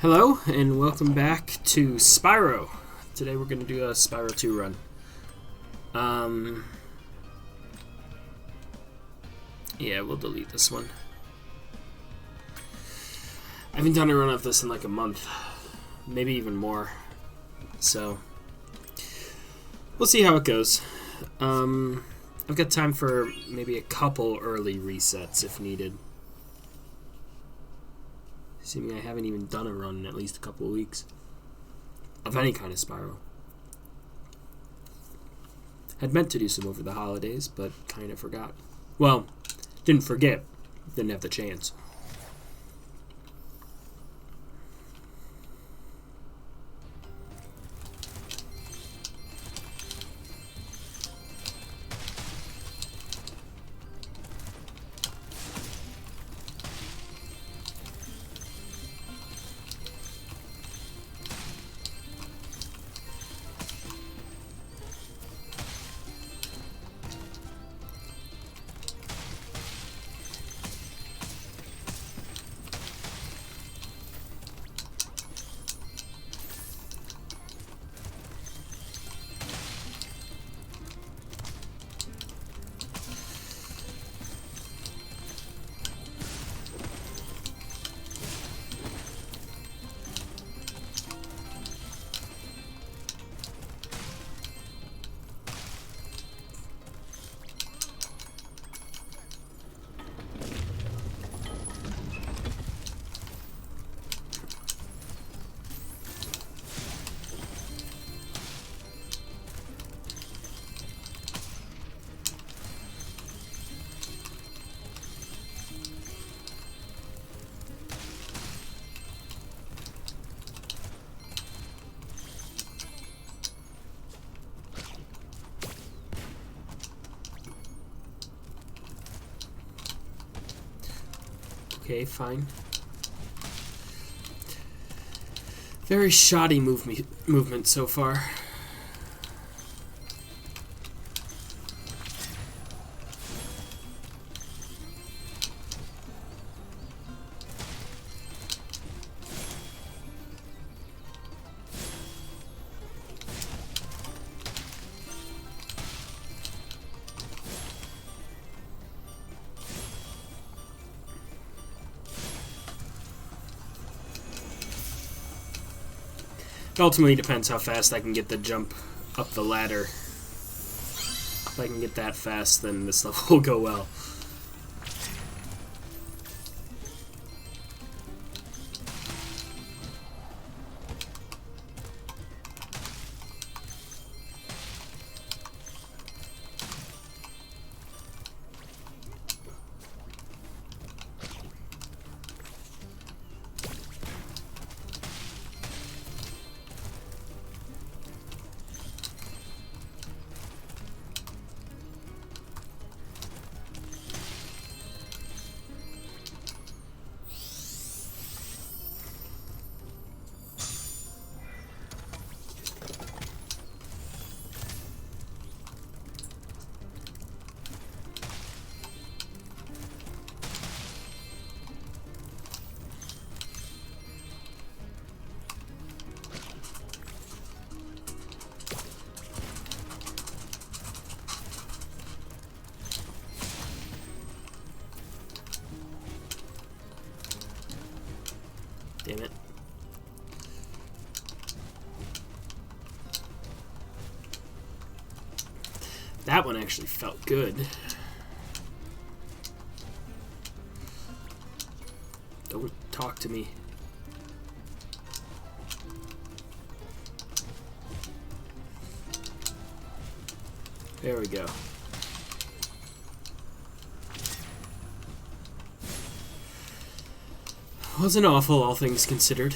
Hello, and welcome back to Spyro. Today we're going to do a Spyro 2 run. Yeah, we'll delete this one. I haven't done a run of this in like a month. Maybe even more. So, we'll see how it goes. I've got time for maybe a couple early resets if needed. Assuming I haven't even done a run in at least a couple of weeks. Of any kind of Spyro. Had meant to do some over the holidays, but kind of forgot. Well, didn't forget. Didn't have the chance. Okay, fine. Very shoddy movement so far. It ultimately depends how fast I can get the jump up the ladder. If I can get that fast, then this level will go well. Damn it. That one actually felt good. Don't talk to me. There we go. Wasn't awful, all things considered.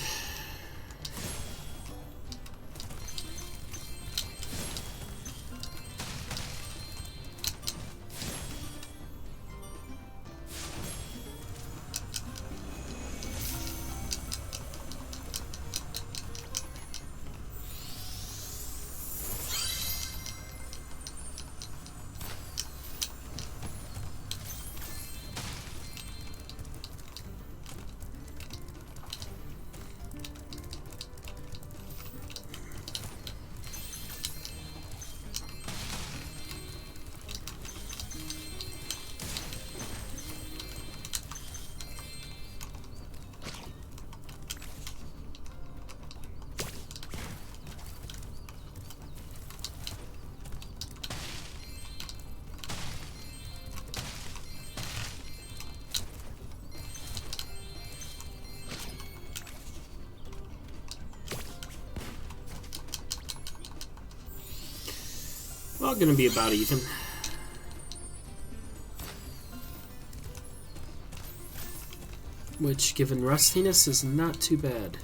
All gonna be about even. Which, given rustiness, is not too bad.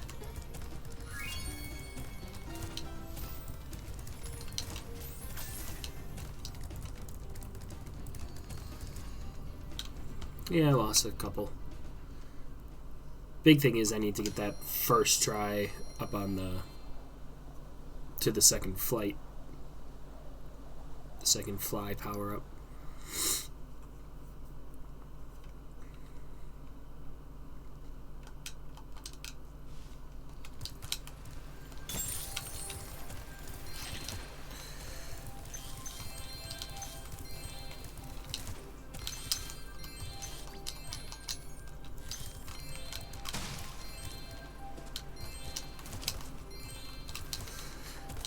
Yeah, I lost a couple. Big thing is I need to get that first try up on the... to the second flight. The second fly power-up.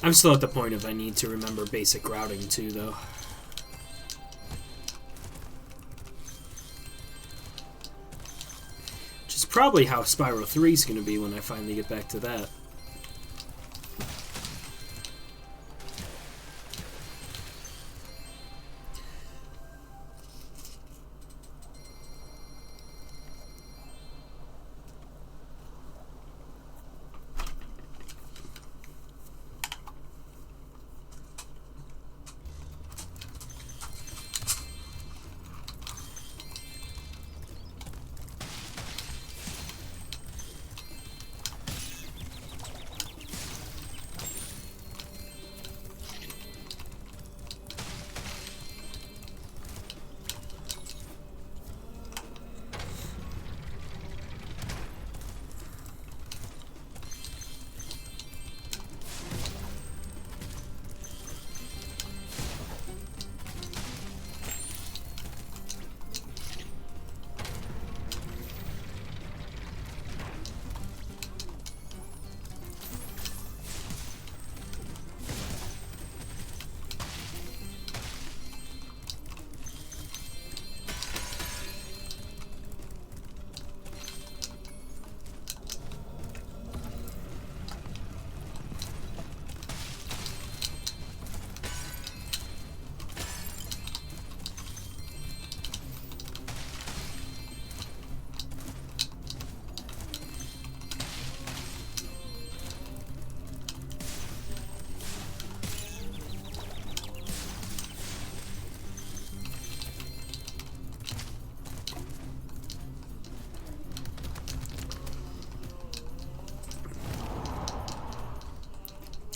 I'm still at the point of I need to remember basic routing too, though. Which is probably how Spyro 3 is going to be when I finally get back to that.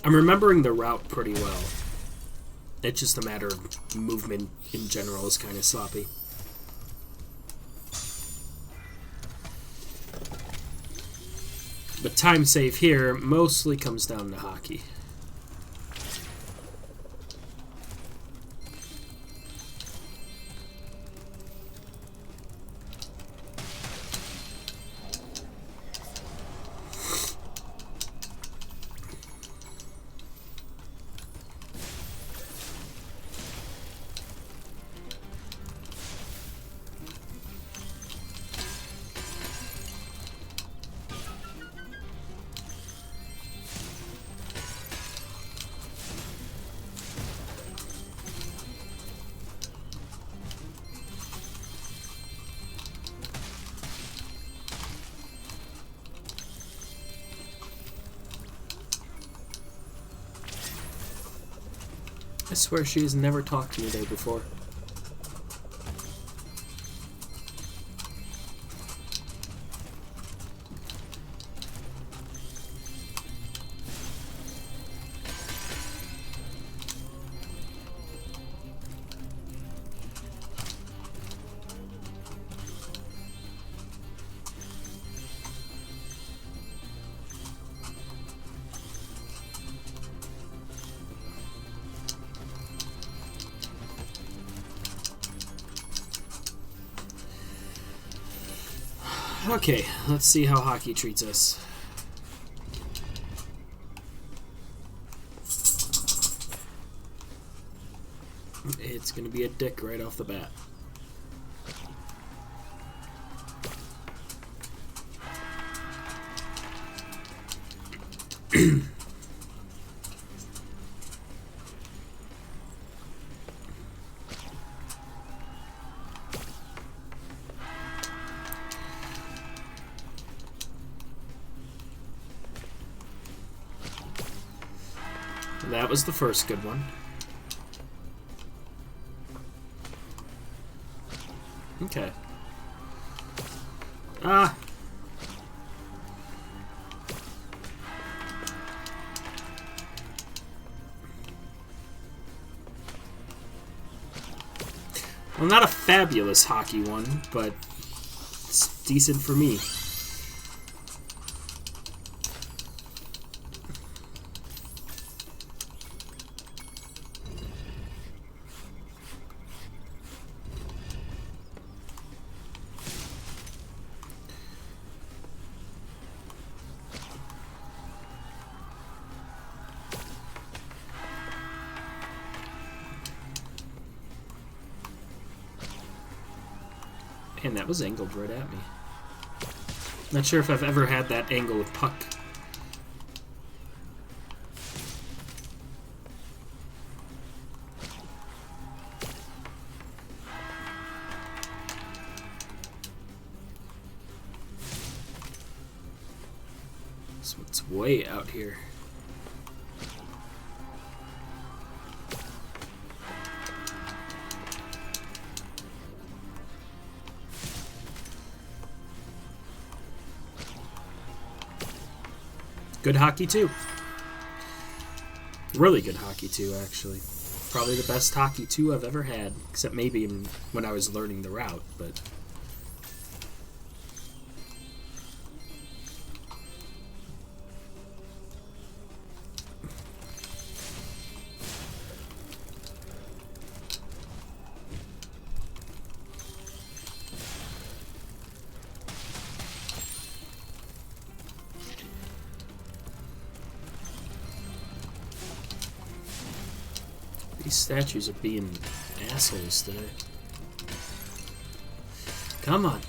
I'm remembering the route pretty well. It's just a matter of movement in general is kind of sloppy. But time save here mostly comes down to hockey. I swear she has never talked to me there before. Okay, let's see how hockey treats us. It's gonna be a dick right off the bat. That was the first good one. Okay. Ah! Well, not a fabulous hockey one, but it's decent for me. And that was angled right at me. Not sure if I've ever had that angle with puck. So it's way out here. Good hockey, too. Really good hockey, too, actually. Probably the best hockey, too, I've ever had. Except maybe when I was learning the route, but... These statues are being assholes today. Come on.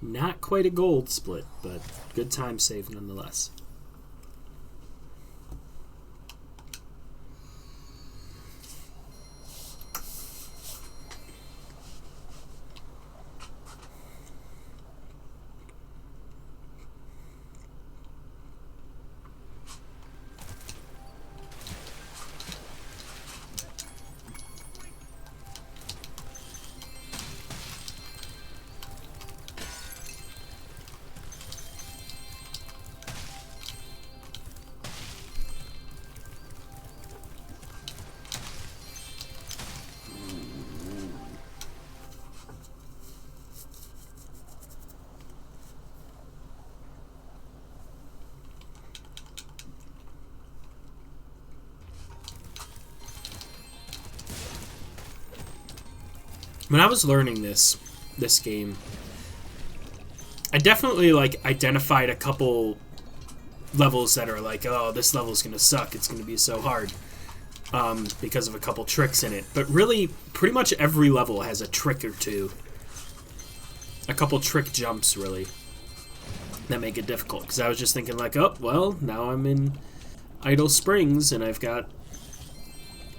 Not quite a gold split, but good time save nonetheless. When I was learning this game, I definitely identified a couple levels that are like, oh, this level's gonna suck. It's gonna be so hard because of a couple tricks in it. But really, pretty much every level has a trick or two, a couple trick jumps really that make it difficult. Because I was just thinking like, oh, well, now I'm in Idle Springs and I've got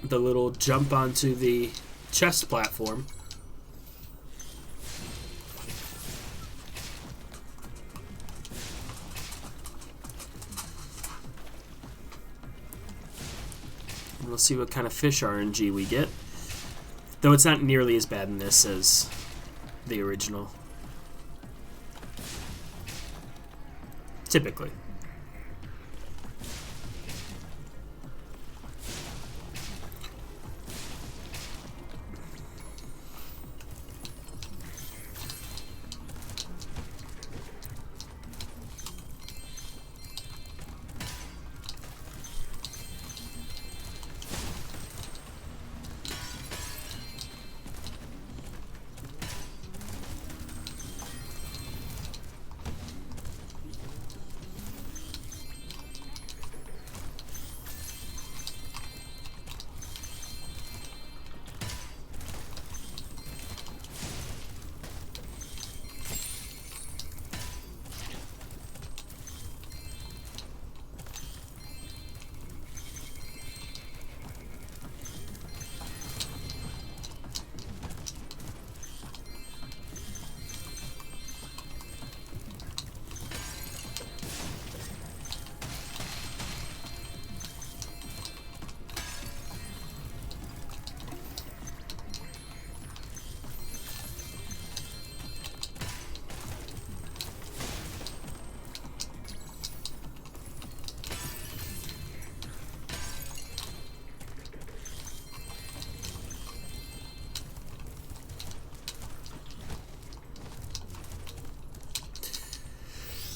the little jump onto the chest platform. We'll see what kind of fish RNG we get. Though it's not nearly as bad in this as the original. Typically.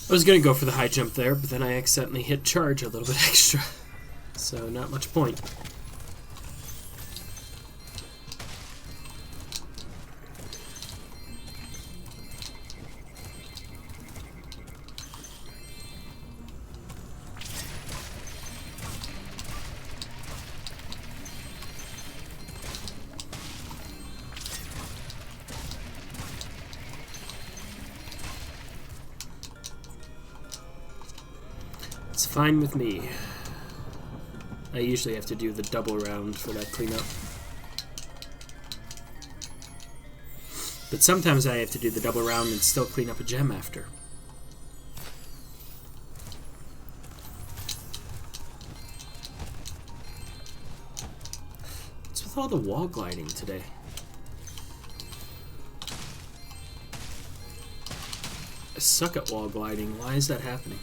I was going to go for the high jump there, but then I accidentally hit charge a little bit extra. So not much point. It's fine with me. I usually have to do the double round for that cleanup. But sometimes I have to do the double round and still clean up a gem after. What's with all the wall gliding today? I suck at wall gliding. Why is that happening?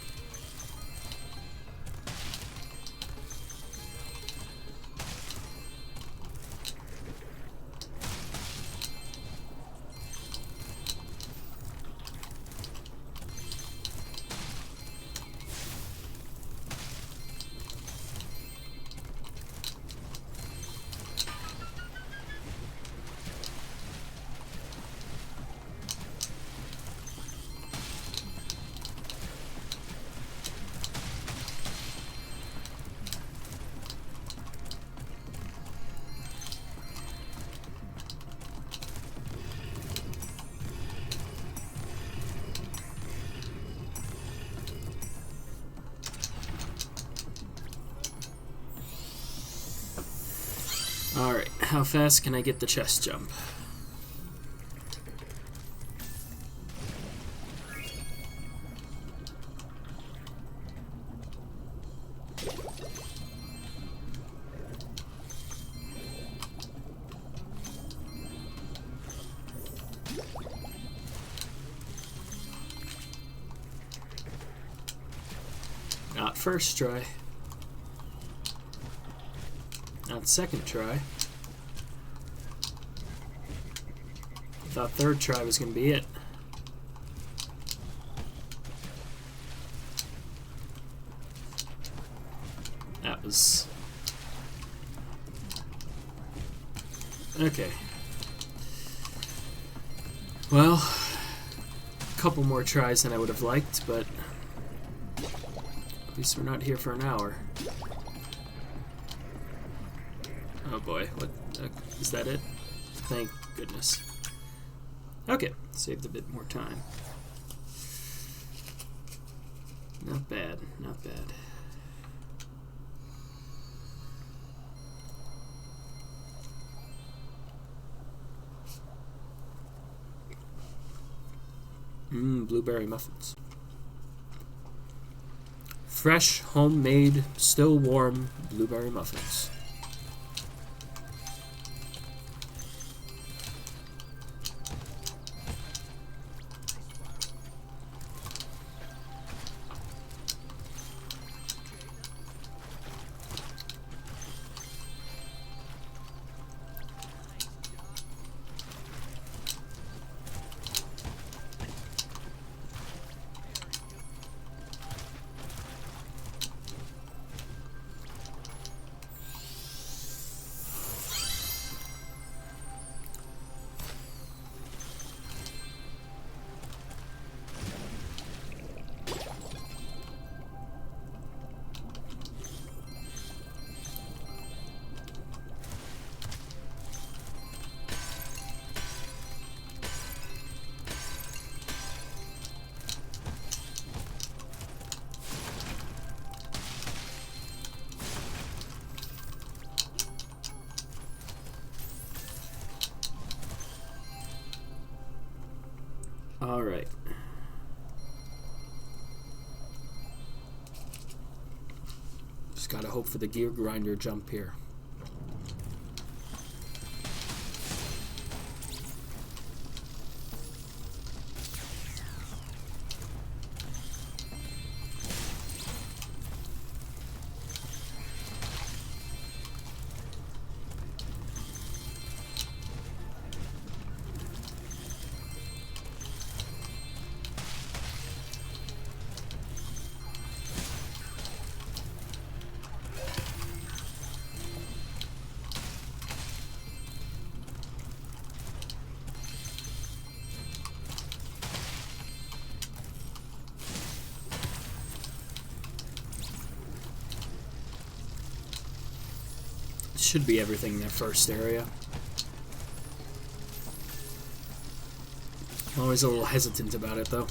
Alright, how fast can I get the chest jump? Not first try. Not second try. Thought third try was going to be it. That was... okay. Well, a couple more tries than I would have liked, but at least we're not here for an hour. Oh boy, what is that it? Thank goodness. Okay, saved a bit more time. Not bad, not bad. Blueberry muffins. Fresh, homemade, still warm blueberry muffins. All right. Just gotta hope for the gear grinder jump here. Should be everything in their first area. I'm always a little hesitant about it, though.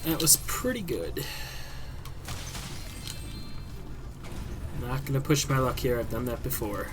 That was pretty good. Not gonna push my luck here, I've done that before.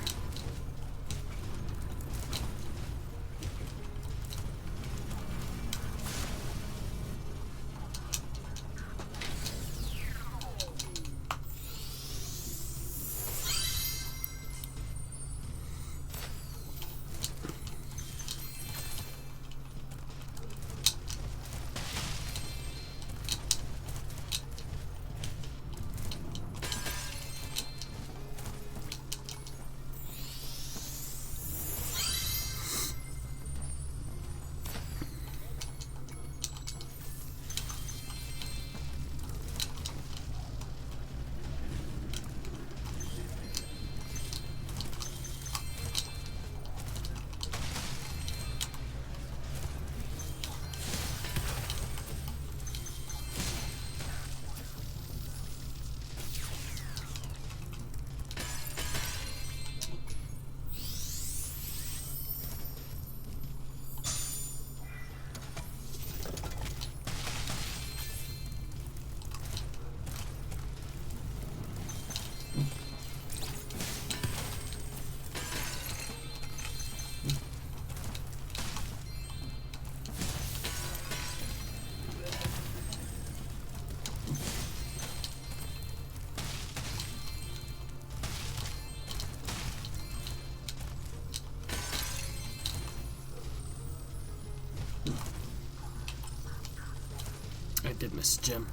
I did miss a gem.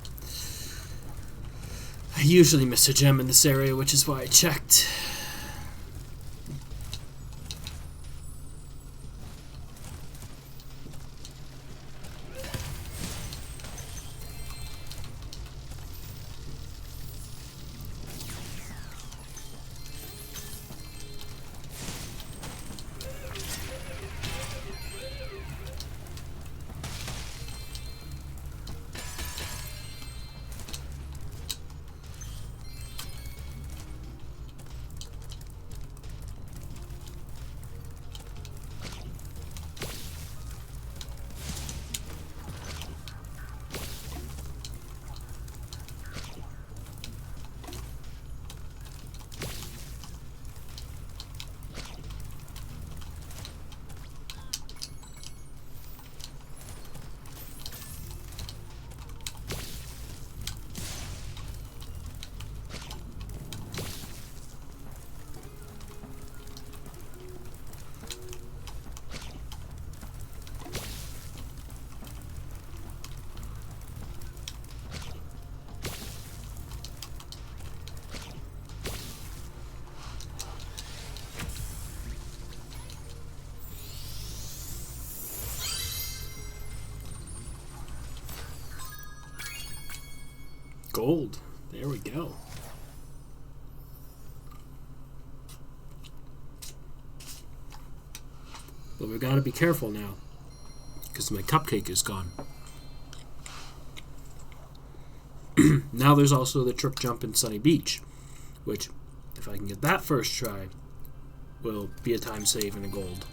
I usually miss a gem in this area, which is why I checked. Gold. There we go. But we've got to be careful now, because my cupcake is gone. Now there's also the trip jump in Sunny Beach, which, if I can get that first try, will be a time save and a gold.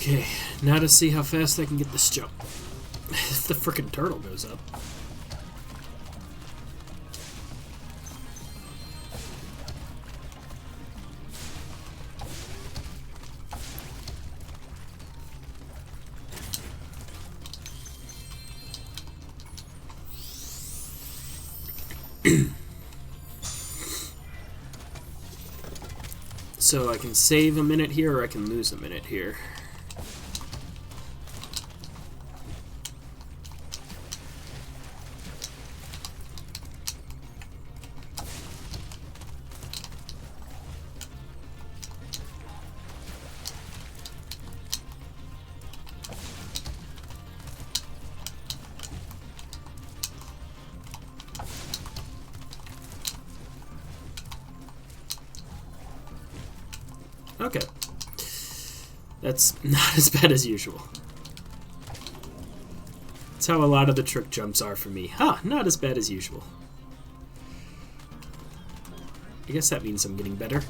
Okay, now to see how fast I can get this jump. If the frickin' turtle goes up. So I can save a minute here, or I can lose a minute here. Okay. That's not as bad as usual. That's how a lot of the trick jumps are for me. Huh, not as bad as usual. I guess that means I'm getting better.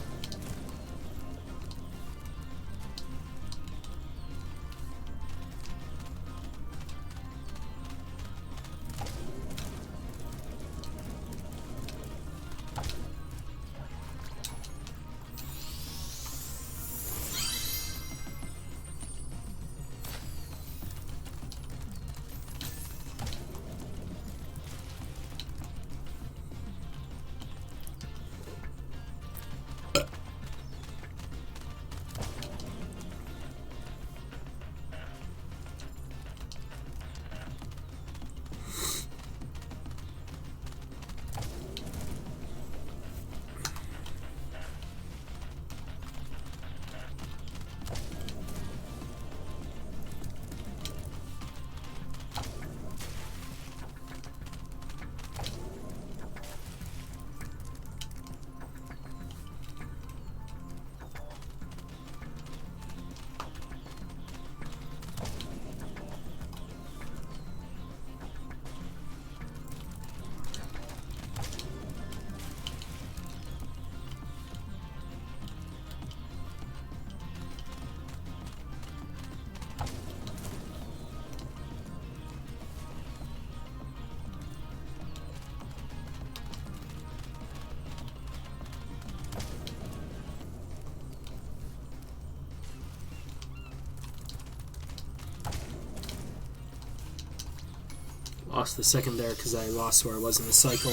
Lost the second there because I lost where I was in the cycle.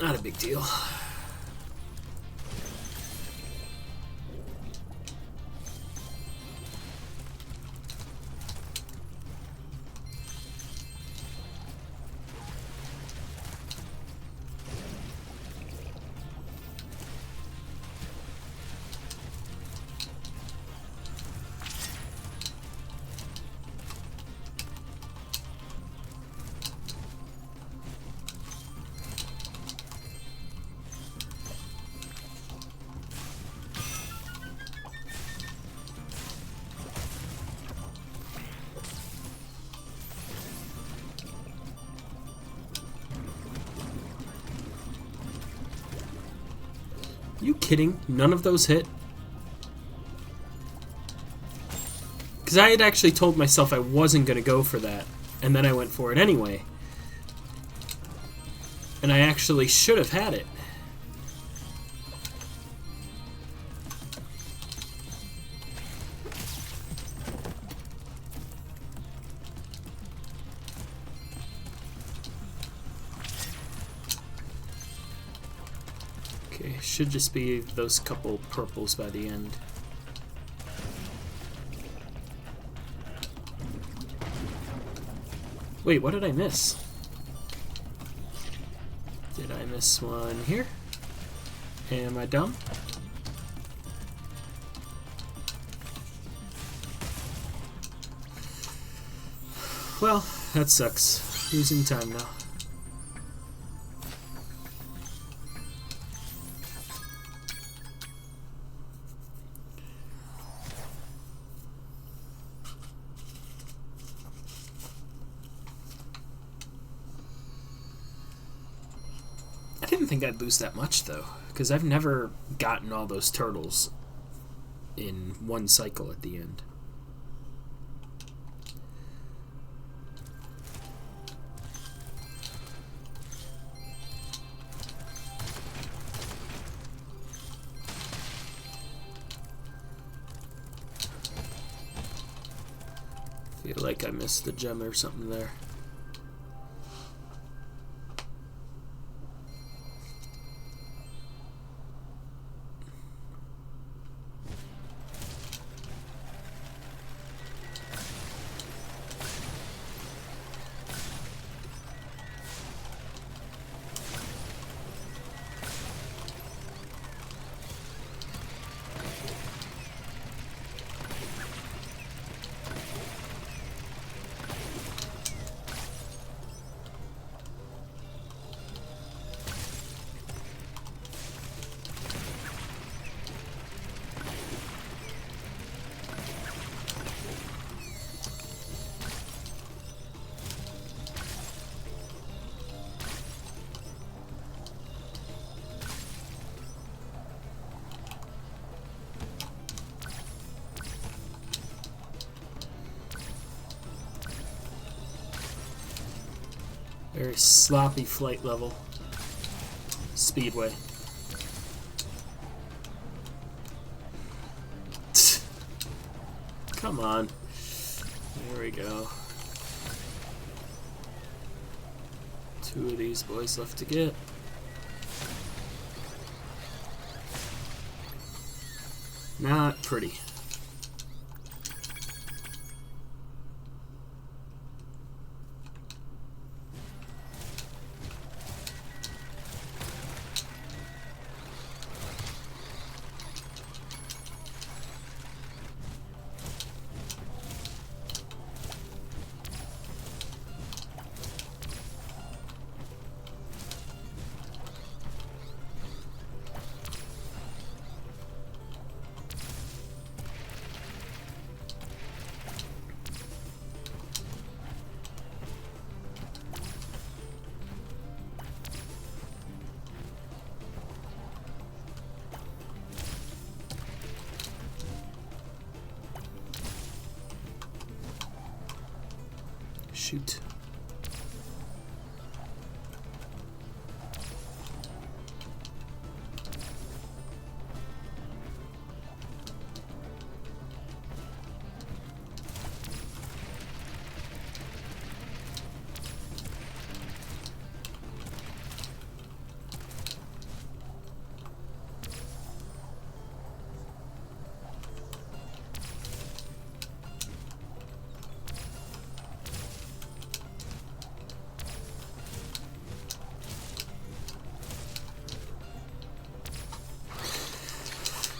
Not a big deal. You kidding? None of those hit? Because I had actually told myself I wasn't going to go for that, and then I went for it anyway. And I actually should have had it. Okay, should just be those couple purples by the end. Wait, what did I miss? Did I miss one here? Am I dumb? Well, that sucks. Losing time now. I didn't think I'd lose that much, though, because I've never gotten all those turtles in one cycle at the end. Feel like I missed a gem or something there. Very sloppy flight level. Speedway. Come on. There we go. 2 of these boys left to get. Not pretty. Shoot.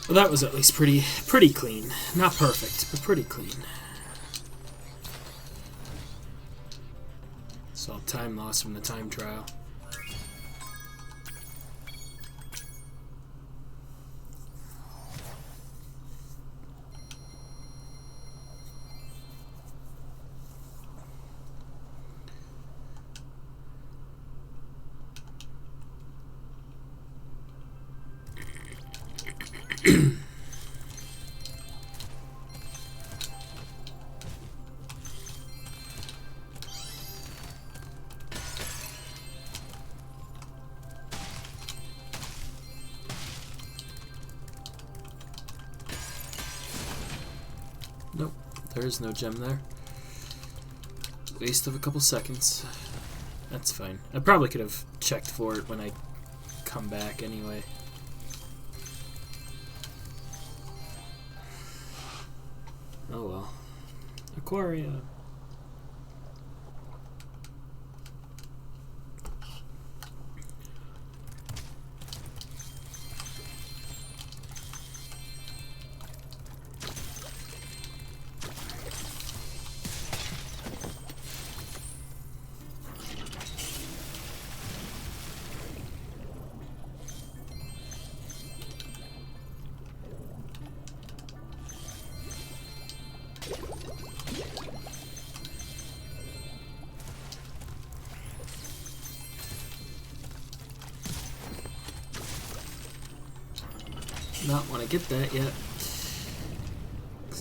Well, that was at least pretty clean. Not perfect, but pretty clean. It's all time loss from the time trial. Nope, there is no gem there. Waste of a couple seconds. That's fine. I probably could have checked for it when I come back anyway. Oh well. Aquaria. Not want to get that yet.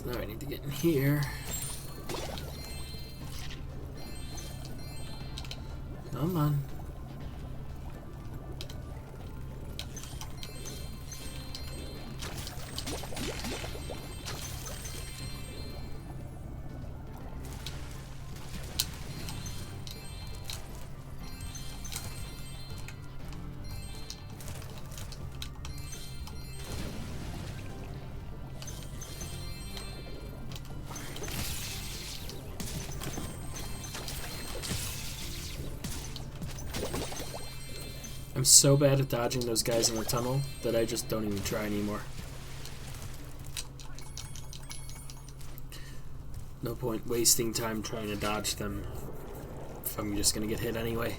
So now I need to get in here. Come on. I'm so bad at dodging those guys in the tunnel that I just don't even try anymore. No point wasting time trying to dodge them if I'm just gonna get hit anyway.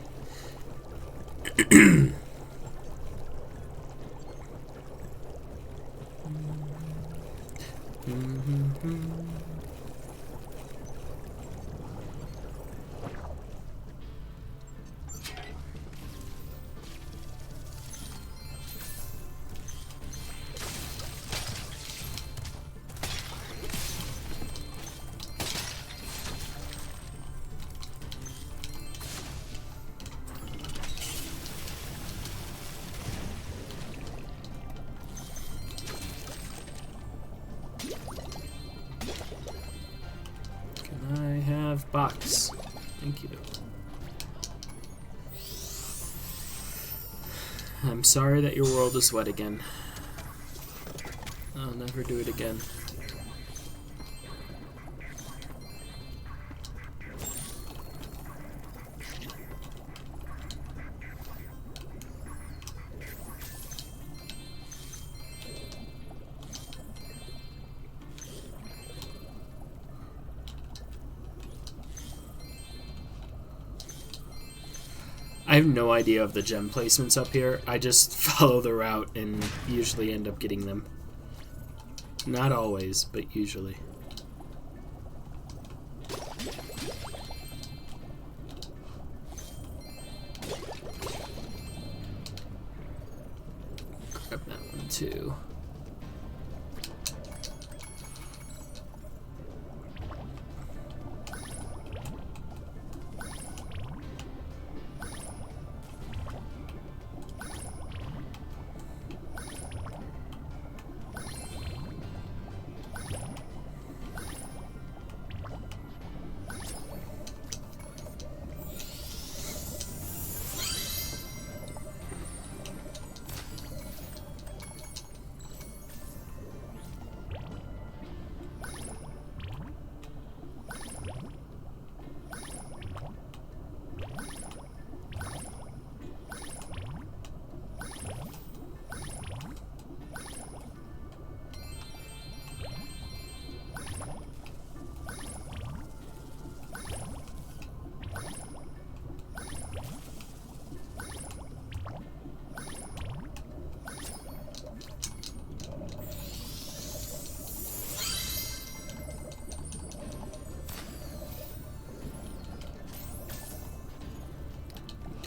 Box. Thank you. I'm sorry that your world is wet again. I'll never do it again. I have no idea of the gem placements up here. I just follow the route and usually end up getting them. Not always, but usually. Grab that one too.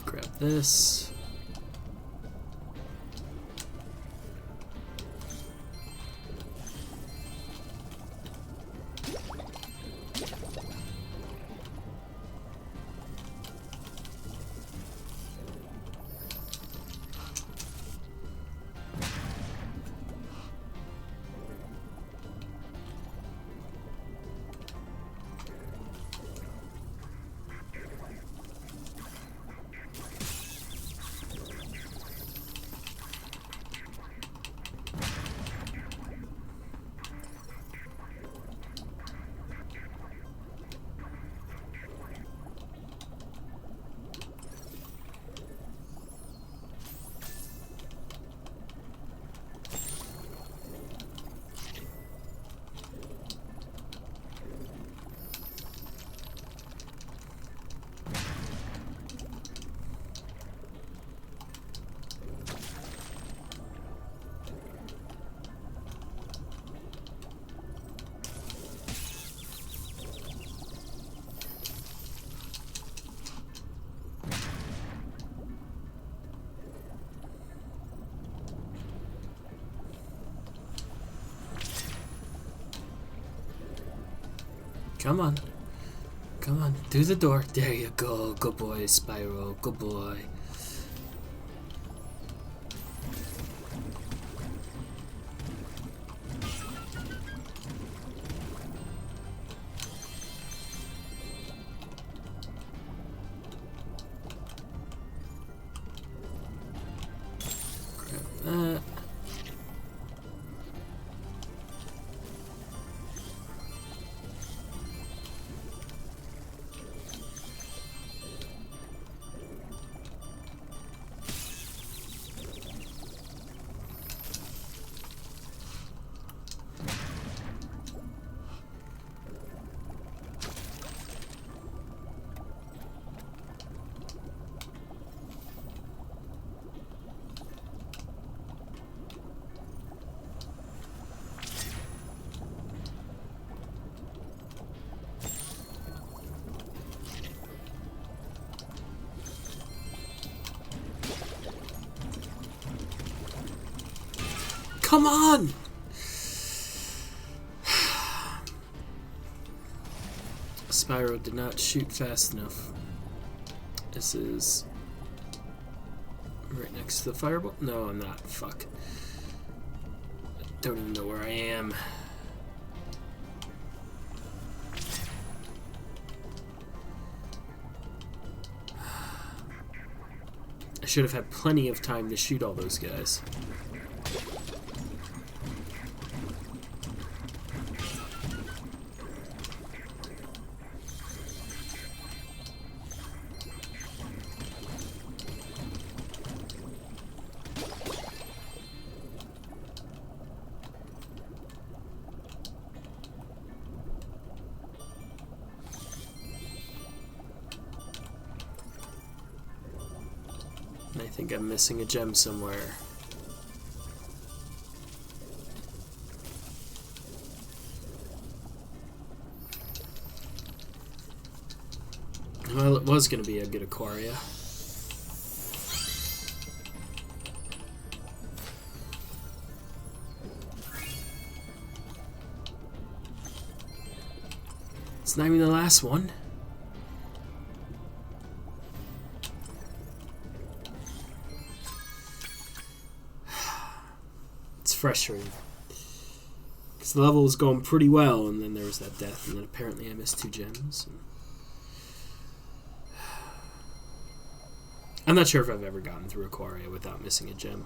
Grab this. Come on. Come on. Through the door. There you go. Good boy, Spyro. Good boy. Come on! Spyro did not shoot fast enough. This is right next to the fireball. No, I'm not. Fuck. I don't even know where I am. I should have had plenty of time to shoot all those guys. I think I'm missing a gem somewhere. Well, it was going to be a good Aquaria. It's not even the last one. Frustrating because the level was going pretty well, and then there was that death, and then apparently I missed 2 gems. I'm not sure if I've ever gotten through Aquaria without missing a gem,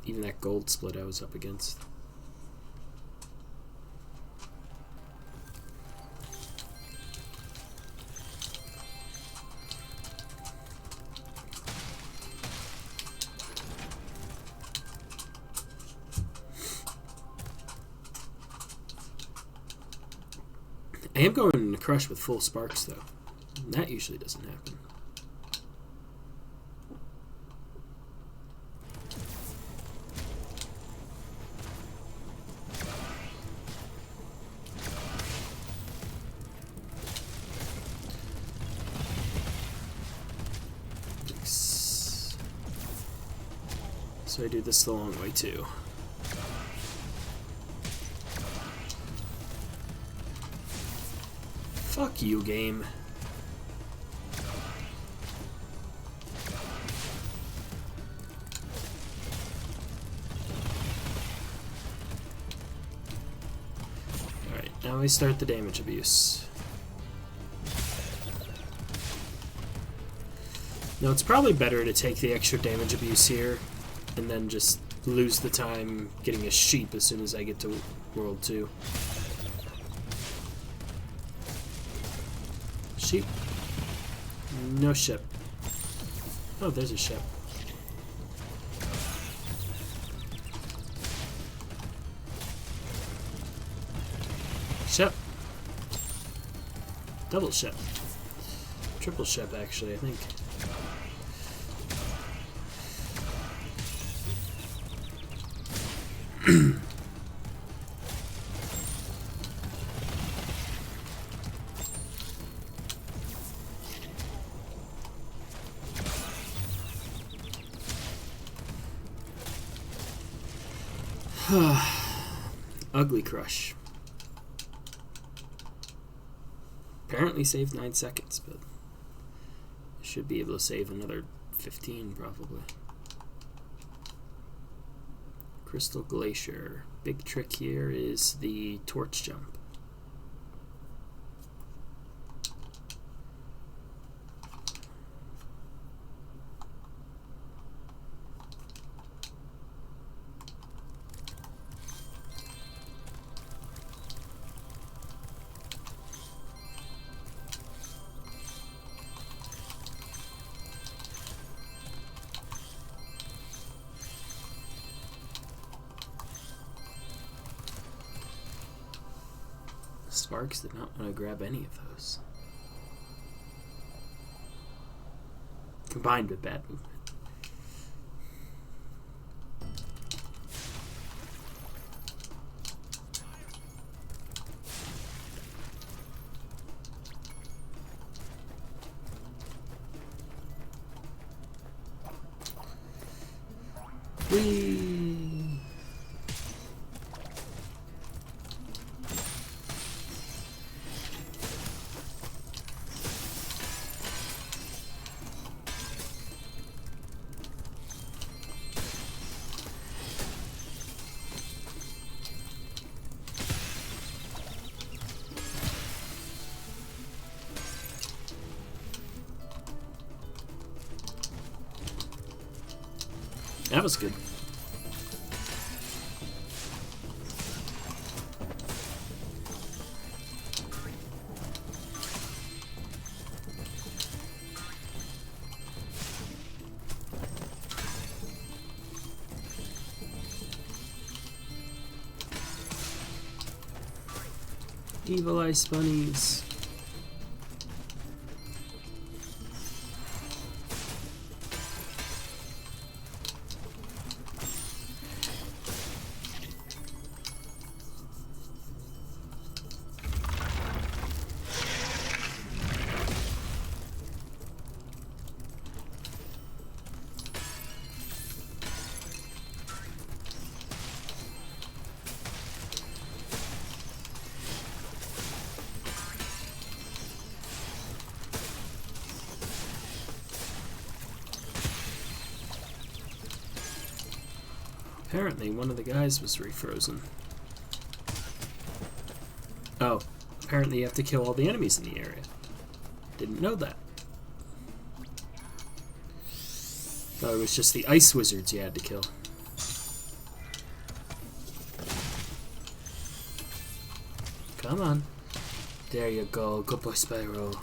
even that gold split I was up against. I am going to crush with full sparks, though. That usually doesn't happen. So I do this the long way, too. Fuck you, game. Alright, now we start the damage abuse. Now it's probably better to take the extra damage abuse here and then just lose the time getting a sheep as soon as I get to World 2. Sheep. No ship. Oh, there's a ship. Ship. Double ship. Triple ship, actually, I think. Ugly crush. Apparently saved 9 seconds, but I should be able to save another 15 probably. Crystal Glacier. Big trick here is the torch jump. Sparks did not want to grab any of those. Combined with bad movement. Whee! That was good. Evil Ice Bunnies. Apparently, one of the guys was refrozen. Oh, apparently you have to kill all the enemies in the area. Didn't know that. Thought it was just the ice wizards you had to kill. Come on. There you go. Good boy, Spyro.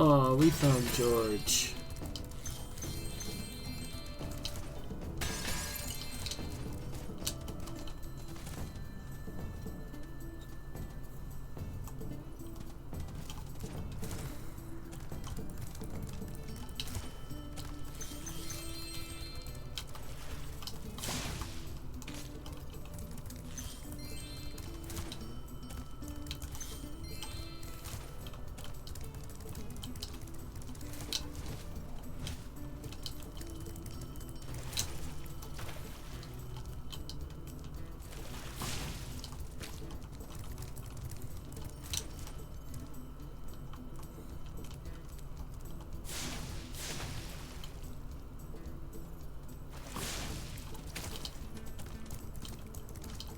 Oh, we found George.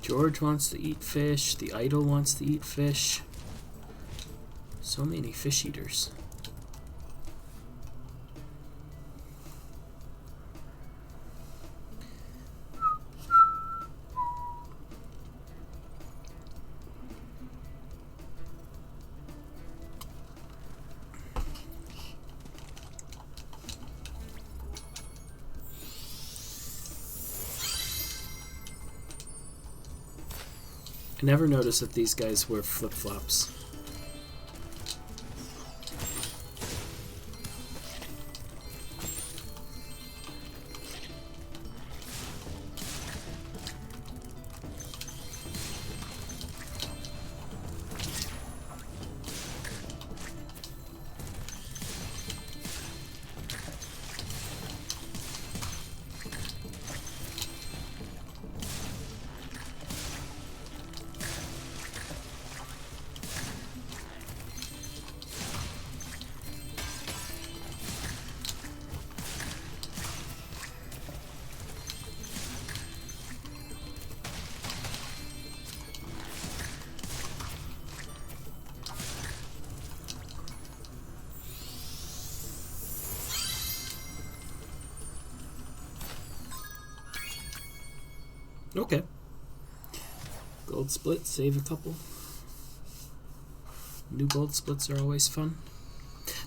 George wants to eat fish. The idol wants to eat fish. So many fish eaters. I never noticed that these guys wear flip-flops. Okay. Gold split, save a couple. New gold splits are always fun.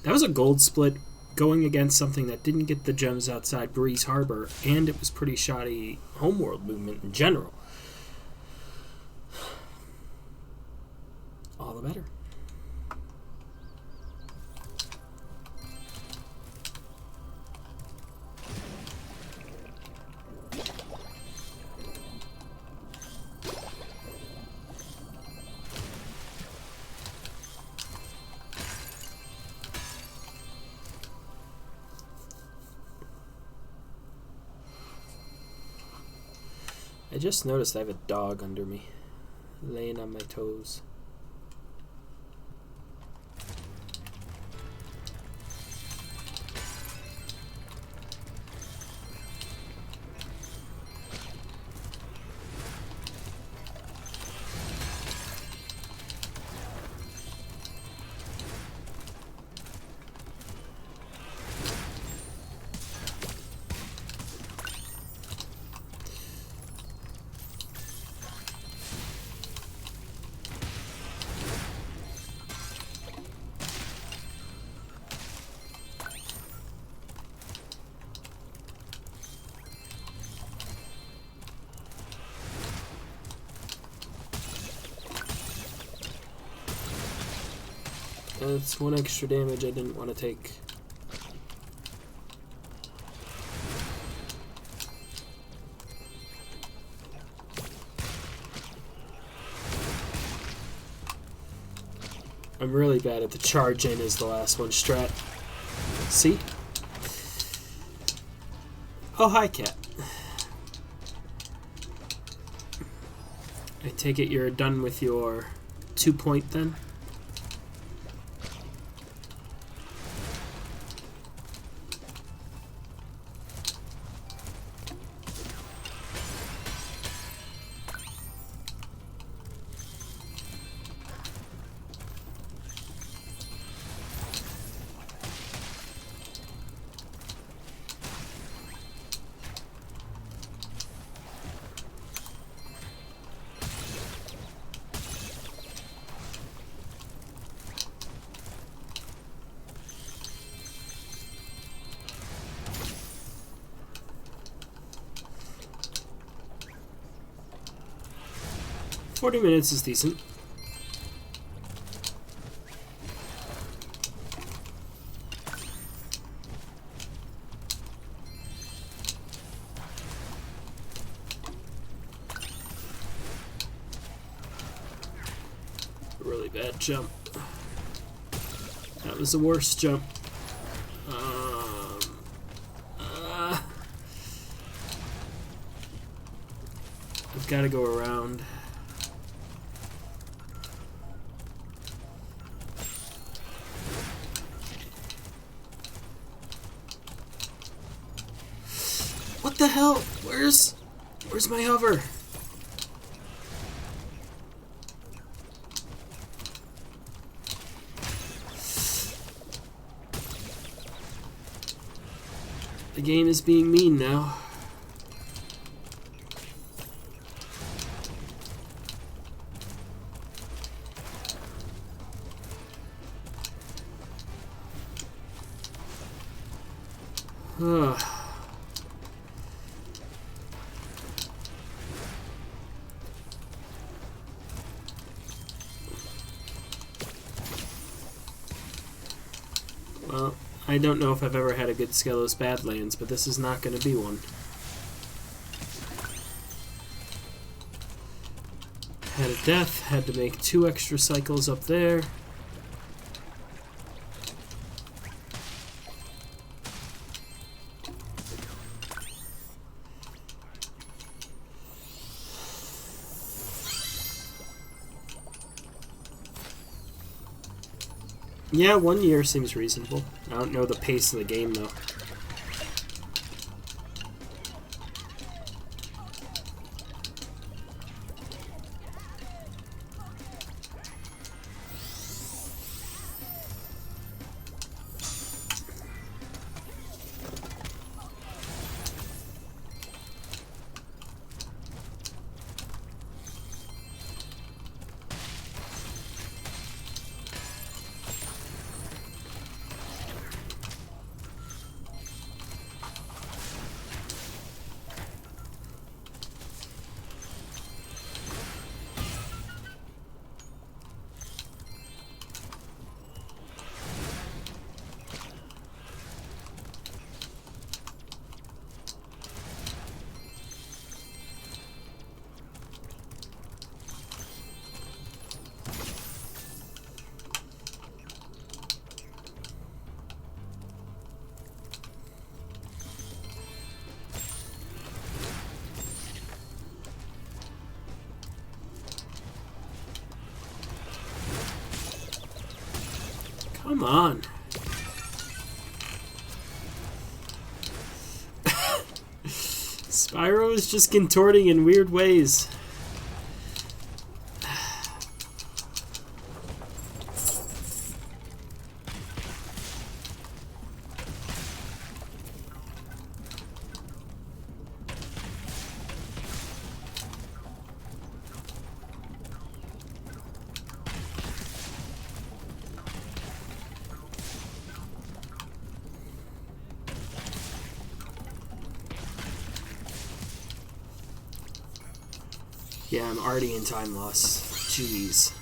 That was a gold split going against something that didn't get the gems outside Breeze Harbor, and it was pretty shoddy homeworld movement in general. All the better. I just noticed I have a dog under me, laying on my toes. That's one extra damage I didn't want to take. I'm really bad at the charge in is the last one strat. See? Oh, hi, cat. I take it you're done with your 2-point then? "40 minutes is decent." Really bad jump. That was the worst jump. I've got to go around. What the hell? Where's my hover? The game is being mean now. Ugh. Well, I don't know if I've ever had a good Skelos Badlands, but this is not going to be one. Had a death, had to make 2 extra cycles up there. Yeah, 1 year seems reasonable. I don't know the pace of the game, though. Come on. Spyro is just contorting in weird ways. Yeah, I'm already in time loss. Jeez.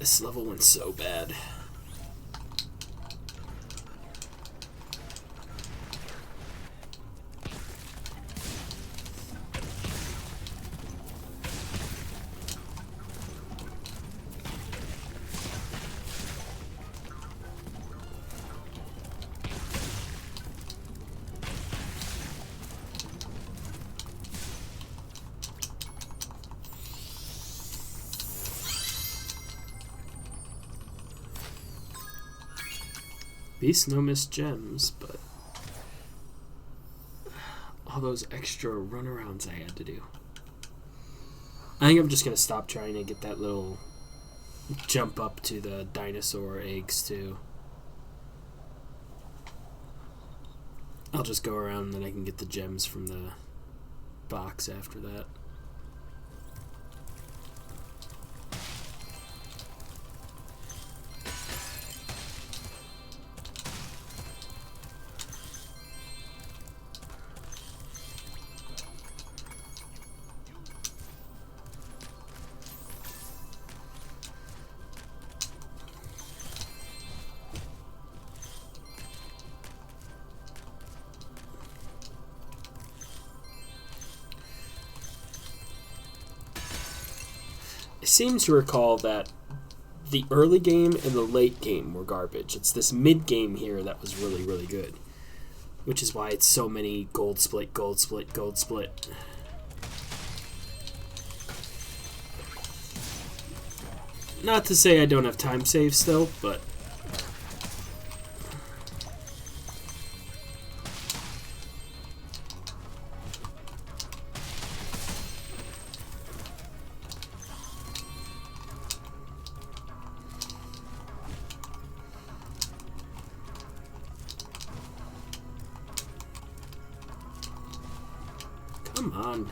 This level went so bad. Beast no miss gems, but all those extra runarounds I had to do. I think I'm just gonna stop trying to get that little jump up to the dinosaur eggs too. I'll just go around and then I can get the gems from the box after that. I seem to recall that the early game and the late game were garbage. It's this mid game here that was really, really good. Which is why it's so many gold split, gold split, gold split. Not to say I don't have time save still, but come on.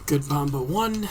Good Bomba 1.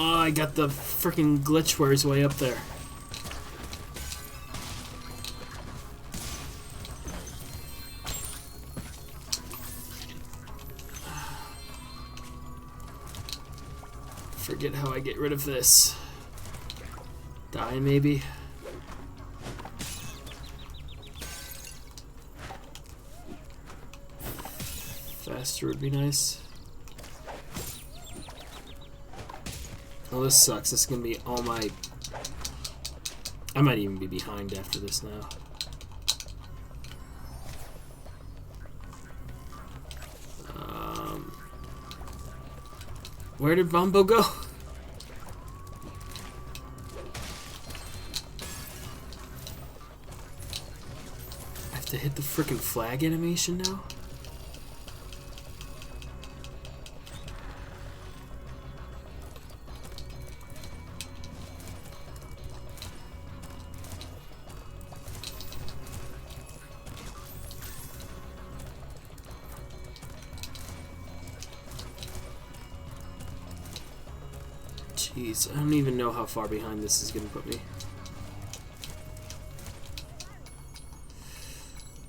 Oh, I got the freaking glitch where he's way up there. Forget how I get rid of this. Die, maybe? Faster would be nice. Oh, this sucks. This is gonna be all my... I might even be behind after this now. Where did Bombo go? I have to hit the frickin' flag animation now? Jeez, I don't even know how far behind this is going to put me.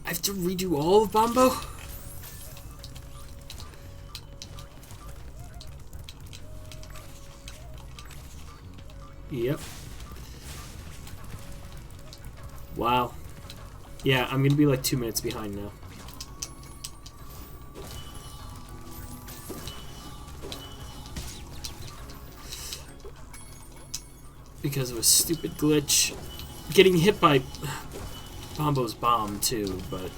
I have to redo all of Bombo? Yep. Wow. Yeah, I'm going to be like 2 minutes behind now. Because of a stupid glitch. Getting hit by Bombo's bomb, too, but...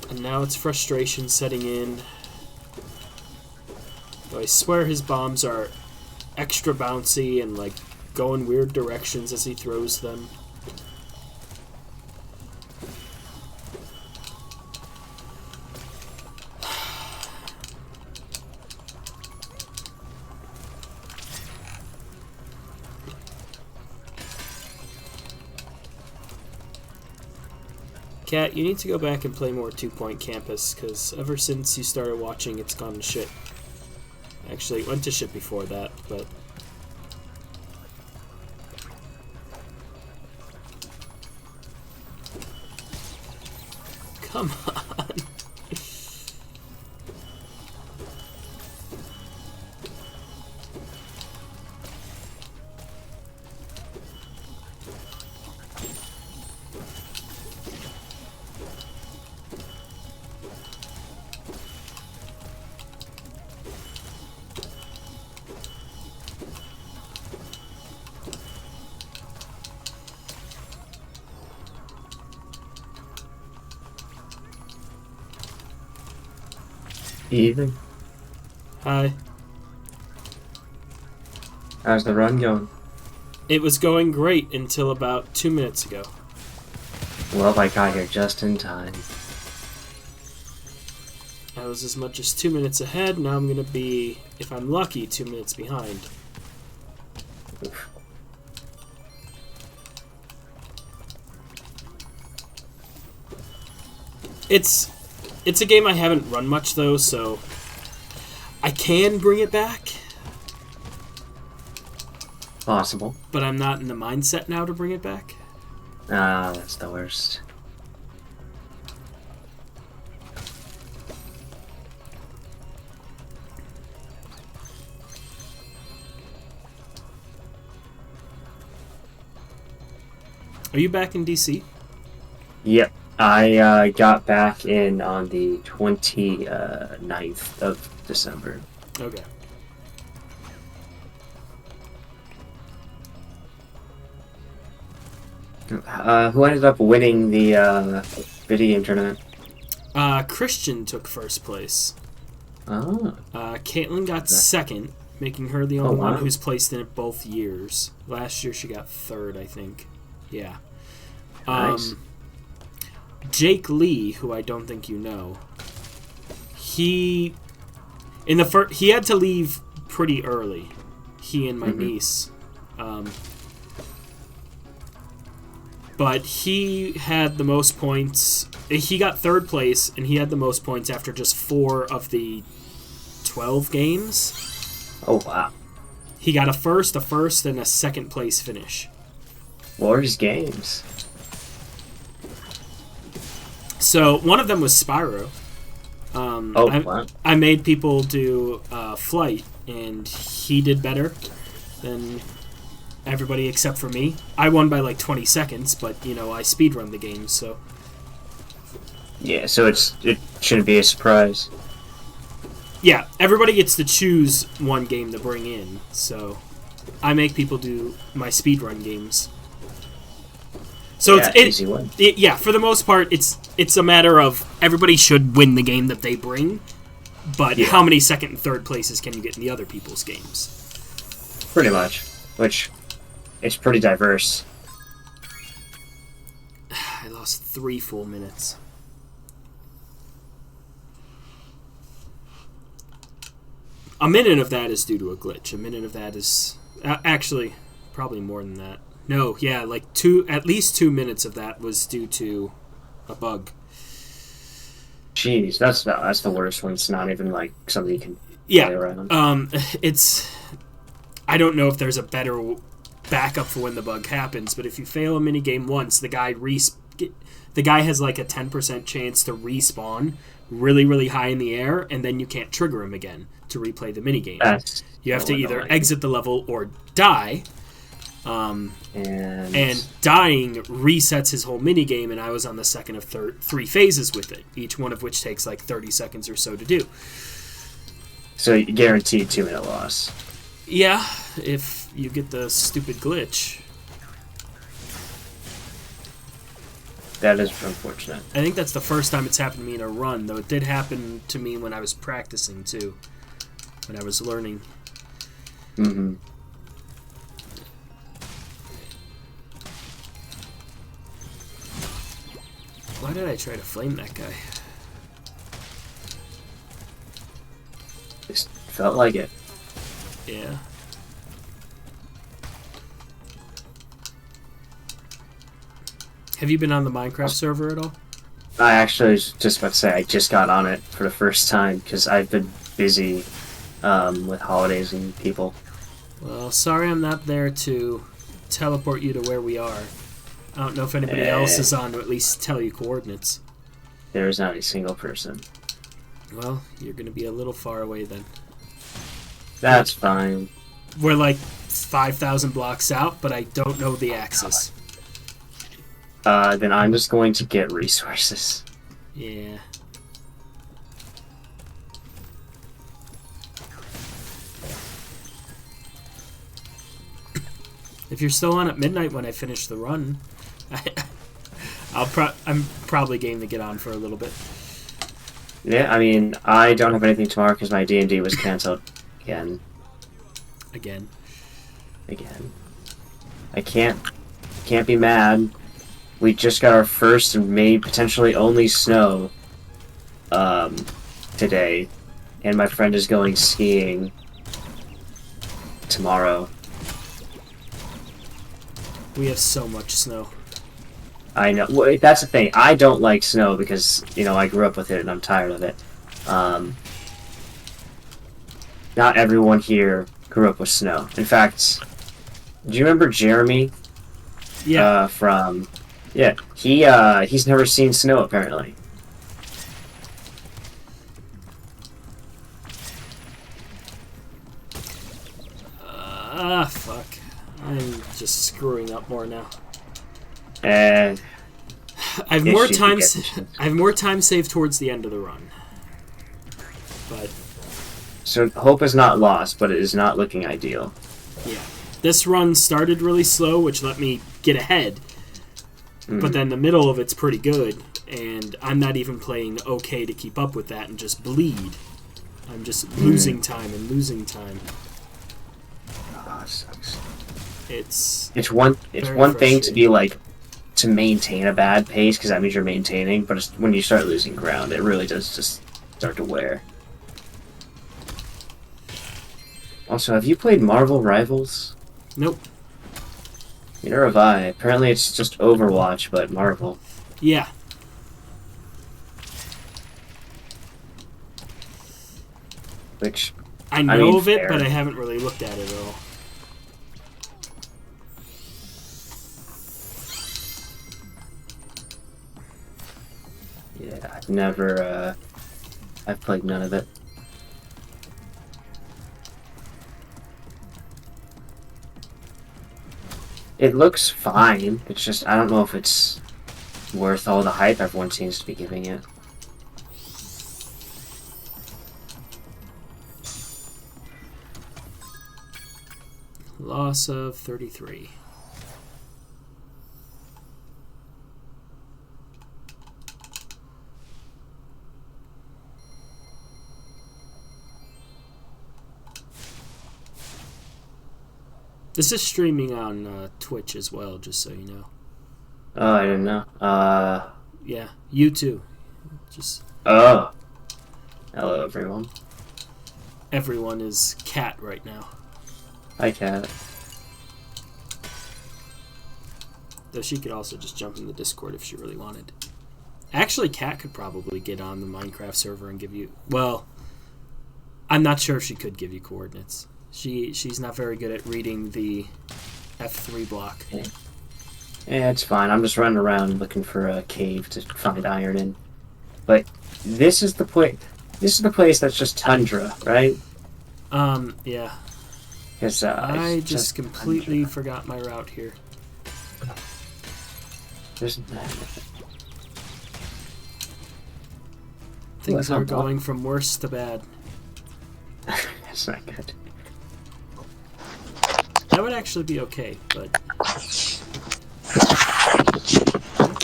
And now it's frustration setting in. Though I swear his bombs are extra bouncy and, like, go in weird directions as he throws them. Kat, you need to go back and play more 2 Point Campus, because ever since you started watching, it's gone to shit. Actually, it went to shit before that, but... Come on! Evening. Hi. How's the run going? It was going great until about 2 minutes ago. Well, I got here just in time. I was as much as 2 minutes ahead, now I'm gonna be, if I'm lucky, 2 minutes behind. Oof. It's a game I haven't run much, though, so I can bring it back. Possible. But I'm not in the mindset now to bring it back. Ah, that's the worst. Are you back in DC? Yep. I got back in on the 29th of December. Okay. Who ended up winning the video game tournament? Christian took first place. Oh. Caitlin got second, making her the only one who's placed in it both years. Last year she got third, I think. Yeah. Nice. Jake Lee, who I don't think you know, he had to leave pretty early. He and my niece. but he had the most points. He got 3rd place, and he had the most points after just 4 of the 12 games. Oh, wow. He got a first, and a 2nd place finish. What were his games? So one of them was Spyro. Wow. I made people do Flight, and he did better than everybody except for me. I won by like 20 seconds, but I speedrun the game, so. Yeah, so it shouldn't be a surprise. Yeah, everybody gets to choose one game to bring in, so I make people do my speedrun games. So yeah, easy win. Yeah, for the most part, it's a matter of everybody should win the game that they bring, but how many 2nd and 3rd places can you get in the other people's games? Pretty much, which it's pretty diverse. I lost 3 full minutes. A minute of that is due to a glitch. A minute of that is actually probably more than that. No, yeah, like at least 2 minutes of that was due to a bug. Jeez, that's the worst one. It's not even like something you can play around. I don't know if there's a better backup for when the bug happens, but if you fail a minigame once, the guy has like a 10% chance to respawn really, really high in the air, and then you can't trigger him again to replay the minigame. You have to either exit the level or die. And dying resets his whole minigame, and I was on the 2nd of 3 phases with it, each one of which takes like 30 seconds or so to do. So you guaranteed 2-minute loss. Yeah, if you get the stupid glitch. That is unfortunate. I think that's the first time it's happened to me in a run, though it did happen to me when I was practicing too, when I was learning. Mm-hmm. Why did I try to flame that guy? Just felt like it. Yeah. Have you been on the Minecraft server at all? I actually was just about to say I just got on it for the first time because I've been busy with holidays and people. Well, sorry I'm not there to teleport you to where we are. I don't know if anybody else is on to at least tell you coordinates. There is not a single person. Well, you're going to be a little far away then. That's fine. We're like 5,000 blocks out, but I don't know the axis. Then I'm just going to get resources. Yeah. If you're still on at midnight when I finish the run, I'm probably game to get on for a little bit. Yeah, I mean, I don't have anything tomorrow because my D&D was canceled again. Again. I can't be mad. We just got our first and maybe potentially only snow today, and my friend is going skiing tomorrow. We have so much snow. I know. Well, that's the thing. I don't like snow because, I grew up with it and I'm tired of it. Not everyone here grew up with snow. In fact, do you remember Jeremy? Yeah. He's never seen snow apparently. Fuck. I'm just screwing up more now. I have more time saved towards the end of the run. But so hope is not lost, but it is not looking ideal. Yeah. This run started really slow, which let me get ahead. But then the middle of it's pretty good, and I'm not even playing okay to keep up with that and just bleed. I'm just losing time and losing time. Oh, it sucks. It's one thing to be like to maintain a bad pace because that means you're maintaining, but when you start losing ground, it really does just start to wear. Also, have you played Marvel Rivals? Nope. Neither have I. Apparently it's just Overwatch, but Marvel. Yeah. Which, I know of it, fair. but I haven't really looked at it at all. Yeah, I've never, I've played none of it. It looks fine. It's just, I don't know if it's worth all the hype everyone seems to be giving it. Loss of 33. This is streaming on Twitch as well, just so you know. Oh, I didn't know. Yeah, you too. Just Oh. Hello, everyone. everyone is Cat right now. Hi, Cat. Though she could also just jump in the Discord if she really wanted. Actually, Cat could probably get on the Minecraft server and give you... Well, I'm not sure if she could give you coordinates. She's not very good at reading the F3 block. Yeah, it's fine. I'm just running around looking for a cave to find iron in. But this is the place. This is the place that's just tundra, right? Yeah. Because I just completely forgot my route here. There's... Things are going from worse to bad. That's not good. That would actually be okay, but...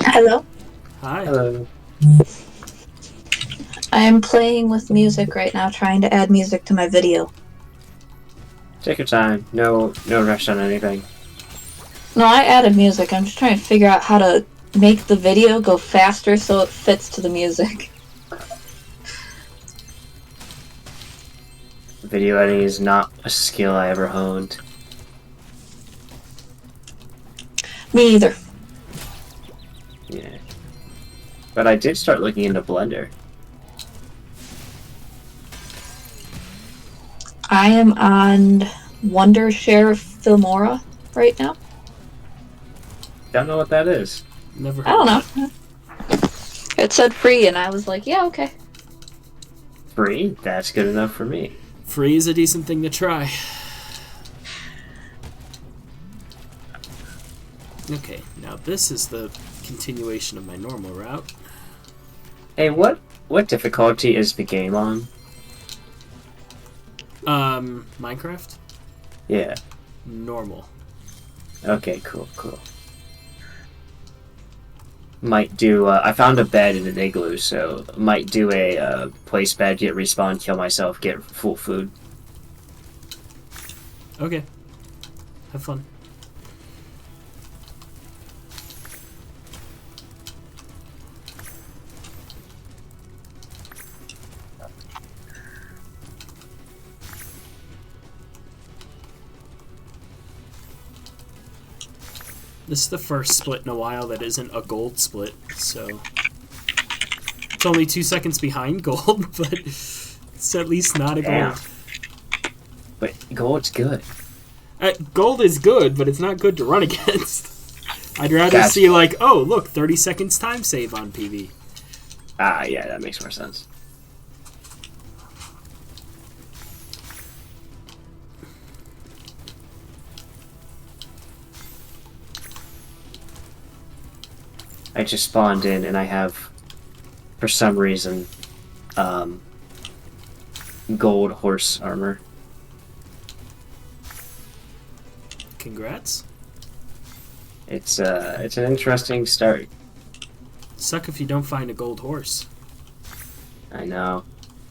Hello. Hi. Hello. I am playing with music right now, trying to add music to my video. Take your time. No rush on anything. No, I added music. I'm just trying to figure out how to make the video go faster so it fits to the music. Video editing is not a skill I ever honed. Me either. Yeah. But I did start looking into Blender. I am on Wondershare Filmora right now. Don't know what that is. Never heard I don't of know. It said free, and I was like, yeah, okay. Free? That's good enough for me. it. Free is a decent thing to try. Okay, now this is the continuation of my normal route. Hey, what difficulty is the game on? Minecraft? Yeah. Normal. Okay, cool. Might do, I found a bed in an igloo, so might do a place bed, get respawn, kill myself, get full food. Okay. Have fun. This is the first split in a while that isn't a gold split, so... It's only 2 seconds behind gold, but it's at least not a Damn. gold. But gold's good. Gold is good, but it's not good to run against. I'd rather That's- see, like, oh, look, 30 seconds time save on PV. Ah, yeah, that makes more sense. I just spawned in and I have, for some reason, gold horse armor. Congrats. It's an interesting start. Suck if you don't find a gold horse. I know.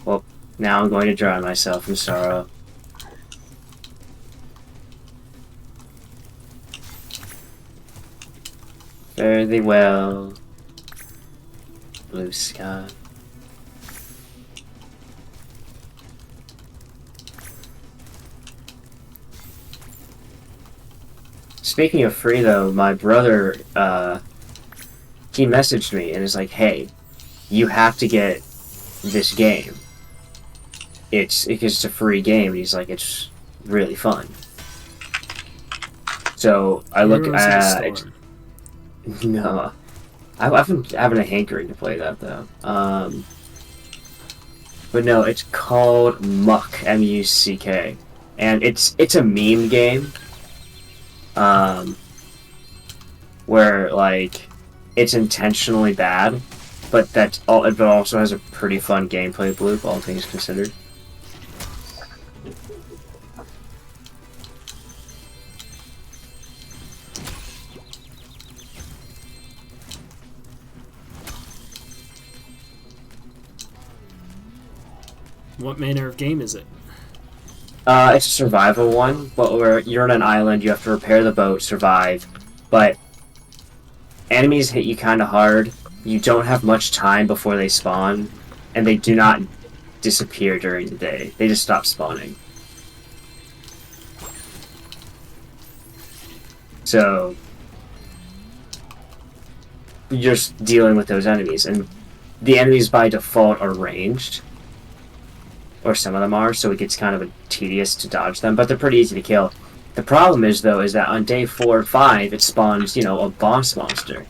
Well, now I'm going to drown myself in sorrow. Fare thee well, blue sky. Speaking of free, though, my brother, he messaged me and is like, "Hey, you have to get this game. It's a free game." And he's like, "It's really fun." So I look Heroes of the at Storm. no, I've been having a hankering to play that though. But no, it's called Muck, M-U-C-K, and it's a meme game. Where like it's intentionally bad, but that's all. But also has a pretty fun gameplay loop, all things considered. What manner of game is it? It's a survival one, but where you're on an island, you have to repair the boat, survive, but enemies hit you kind of hard. You don't have much time before they spawn, and they do not disappear during the day. They just stop spawning. So you're just dealing with those enemies, and the enemies by default are ranged, or some of them are, so it gets kind of tedious to dodge them, but they're pretty easy to kill. The problem is, though, is that on day 4 or 5, it spawns, a boss monster.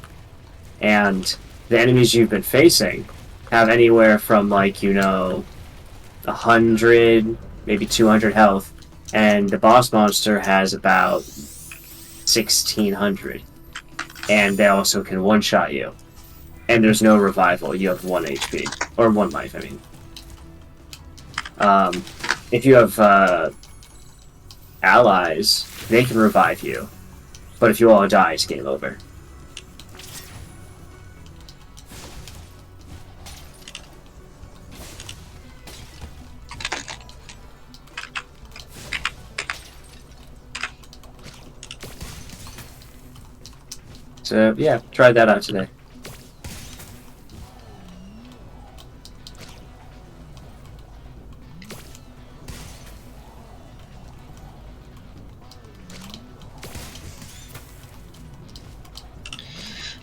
And the enemies you've been facing have anywhere from, 100, maybe 200 health, and the boss monster has about 1,600. And they also can one-shot you. And there's no revival, you have 1 HP. Or 1 life, I mean. If you have, allies, they can revive you. But if you all die, it's game over. So, yeah, tried that out today.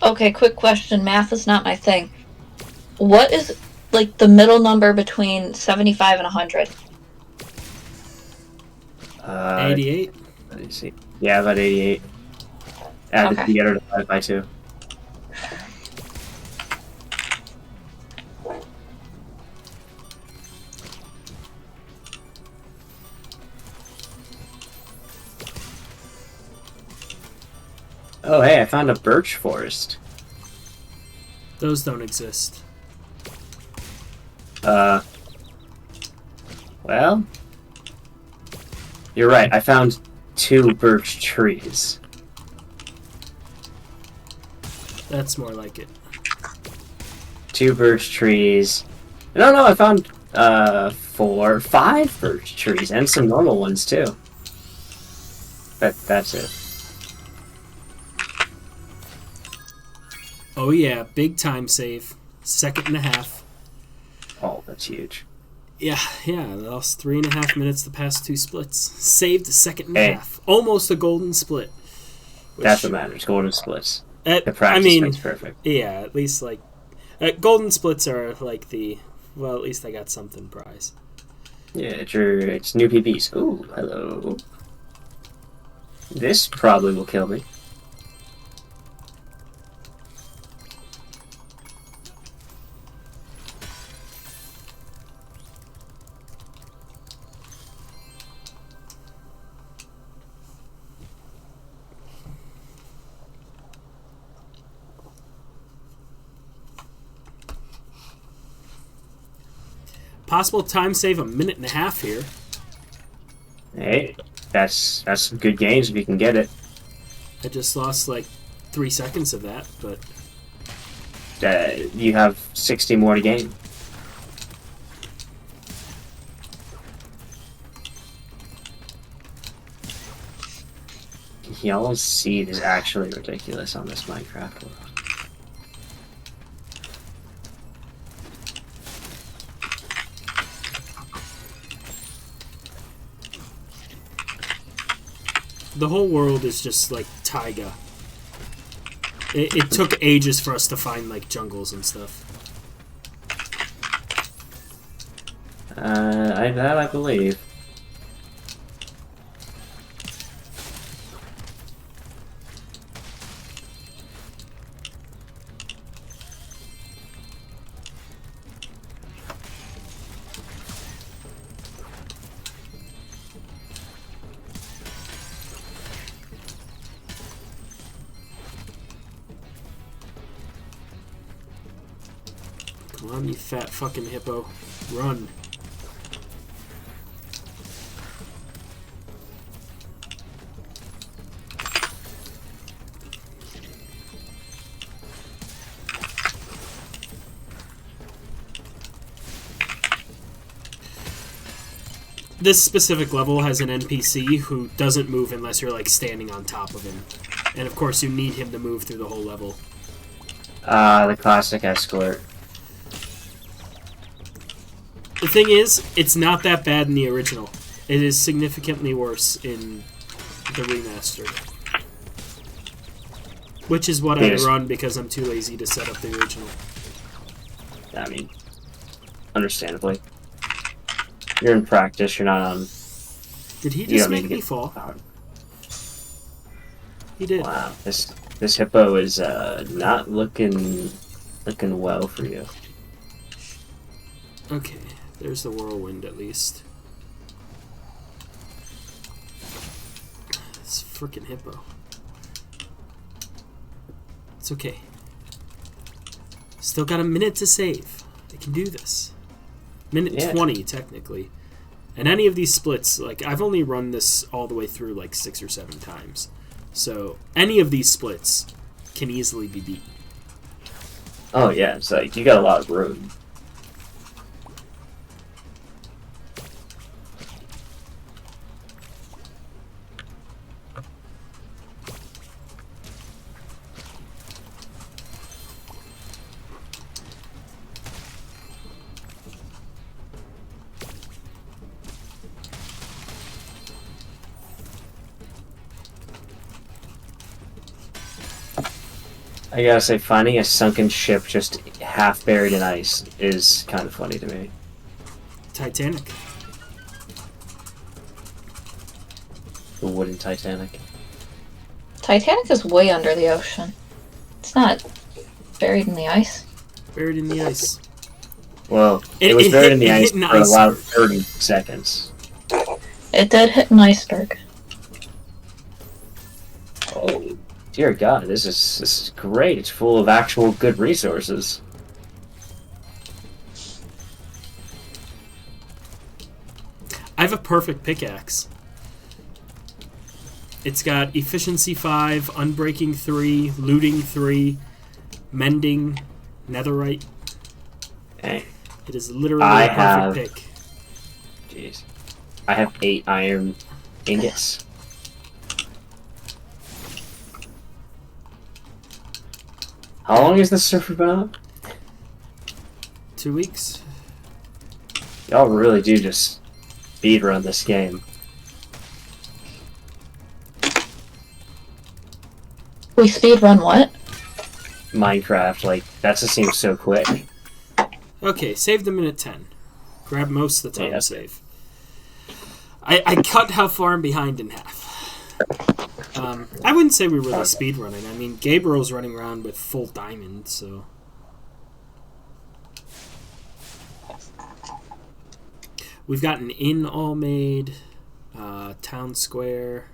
Okay, quick question. Math is not my thing. What is, the middle number between 75 and 100? 88? Let me see. Yeah, about 88. Add Okay. the together to divide by 2. Oh, hey, I found a birch forest. Those don't exist. Well, you're right. I found 2 birch trees. That's more like it. 2 birch trees. No, I found 4, 5 birch trees and some normal ones too. That's it. Oh yeah, big time save. 1.5 seconds. Oh, that's huge. Yeah, I lost 3.5 minutes the past 2 splits. Saved 1.5 Hey. seconds. Almost a golden split. That's what matters. Golden splits. The I practice mean, makes perfect. yeah, at least golden splits are like well, at least I got something prize. Yeah, it's new PPs. Ooh, hello. This probably will kill me. Possible time save 1.5 minutes here. Hey, that's some good games if you can get it. I just lost 3 seconds of that, but You have 60 more to gain. Y'all's seed is actually ridiculous on this Minecraft world. The whole world is just like taiga. It took ages for us to find like jungles and stuff. I believe. Come on, you fat fucking hippo. Run. This specific level has an NPC who doesn't move unless you're, like, standing on top of him. And, of course, you need him to move through the whole level. The classic escort. The thing is, it's not that bad in the original. It is significantly worse in the remaster. Which is what I run because I'm too lazy to set up the original. I mean, understandably. You're in practice, you're not on... Did he just make me fall? He did. Wow, this hippo is not looking well for you. Okay, there's the whirlwind at least. This freaking hippo. It's okay. Still got a minute to save. I can do this. Minute 20, technically. And any of these splits, like, I've only run this all the way through, like, 6 or 7 times. So, any of these splits can easily be beat. Oh, yeah, it's like, you got a lot of room. I gotta say, finding a sunken ship just half buried in ice is kind of funny to me. Titanic. The wooden Titanic. Titanic is way under the ocean. It's not buried in the ice. Buried in the ice. Well, it was buried in the ice for about 30 seconds. It did hit an iceberg. Oh, dear God, this is great. It's full of actual good resources. I have a perfect pickaxe. It's got efficiency 5, unbreaking 3, looting 3, mending, netherite. Hey, It is literally a perfect pick. Jeez. I have 8 iron ingots. How long has this server been up? 2 weeks. Y'all really do just speedrun this game. We speedrun what? Minecraft, like, that just seems so quick. Okay, save the minute 10. Grab most of the time Yeah. to save. I cut how far I'm behind in half. I wouldn't say we're really speedrunning. I mean, Gabriel's running around with full diamond, so... We've got an inn all made, town square,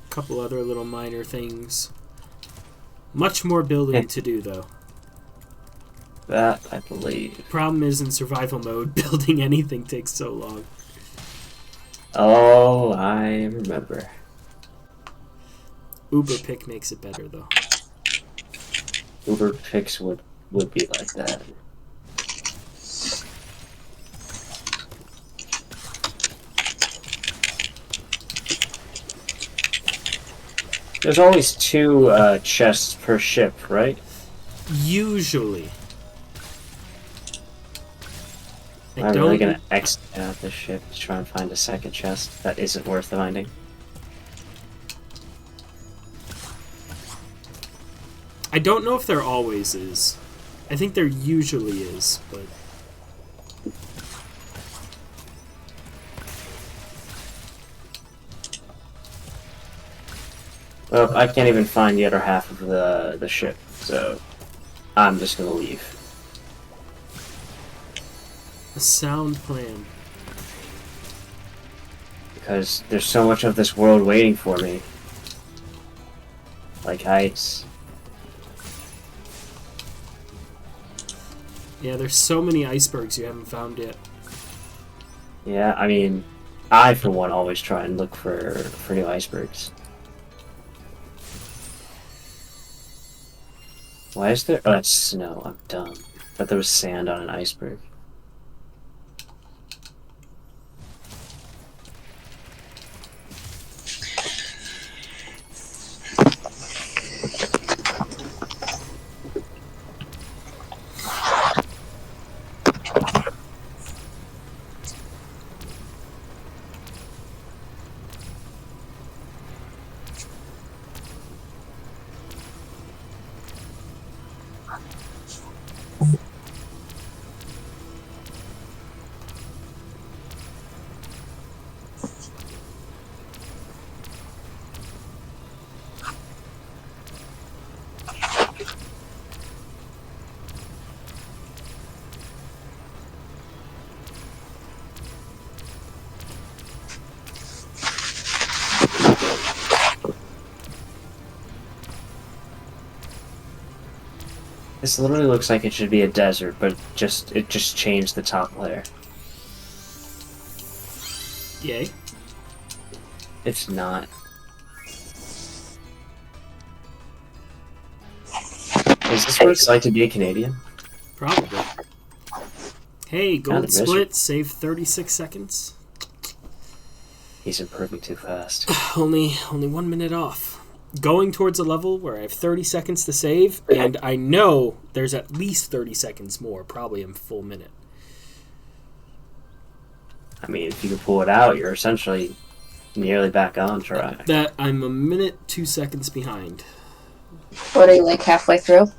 a couple other little minor things. Much more building to do, though. That, I believe. Problem is, in survival mode, building anything takes so long. Oh, I remember. Uber pick makes it better, though. Uber picks would be like that. There's always 2 chests per ship, right? Usually. I'm really gonna exit out this ship to try and find a second chest that isn't worth finding. I don't know if there always is. I think there usually is, but... Well, I can't even find the other half of the ship, so I'm just gonna leave. A sound plan. Because there's so much of this world waiting for me. Like ice. Yeah, there's so many icebergs you haven't found yet. Yeah, I mean, I for one always try and look for new icebergs. Why is there? Oh, that's snow. I'm dumb. But there was sand on an iceberg. This literally looks like it should be a desert, but it just changed the top layer. Yay. It's not. Is this what it's like to be a Canadian? Probably. Hey, Kinda gold miss it. split, save 36 seconds. He's improving too fast. Only 1 minute off. Going towards a level where I have 30 seconds to save, and I know there's at least 30 seconds more, probably a full minute. I mean, if you can pull it out, you're essentially nearly back on track. That I'm a minute 2 seconds behind. What are you, like halfway through?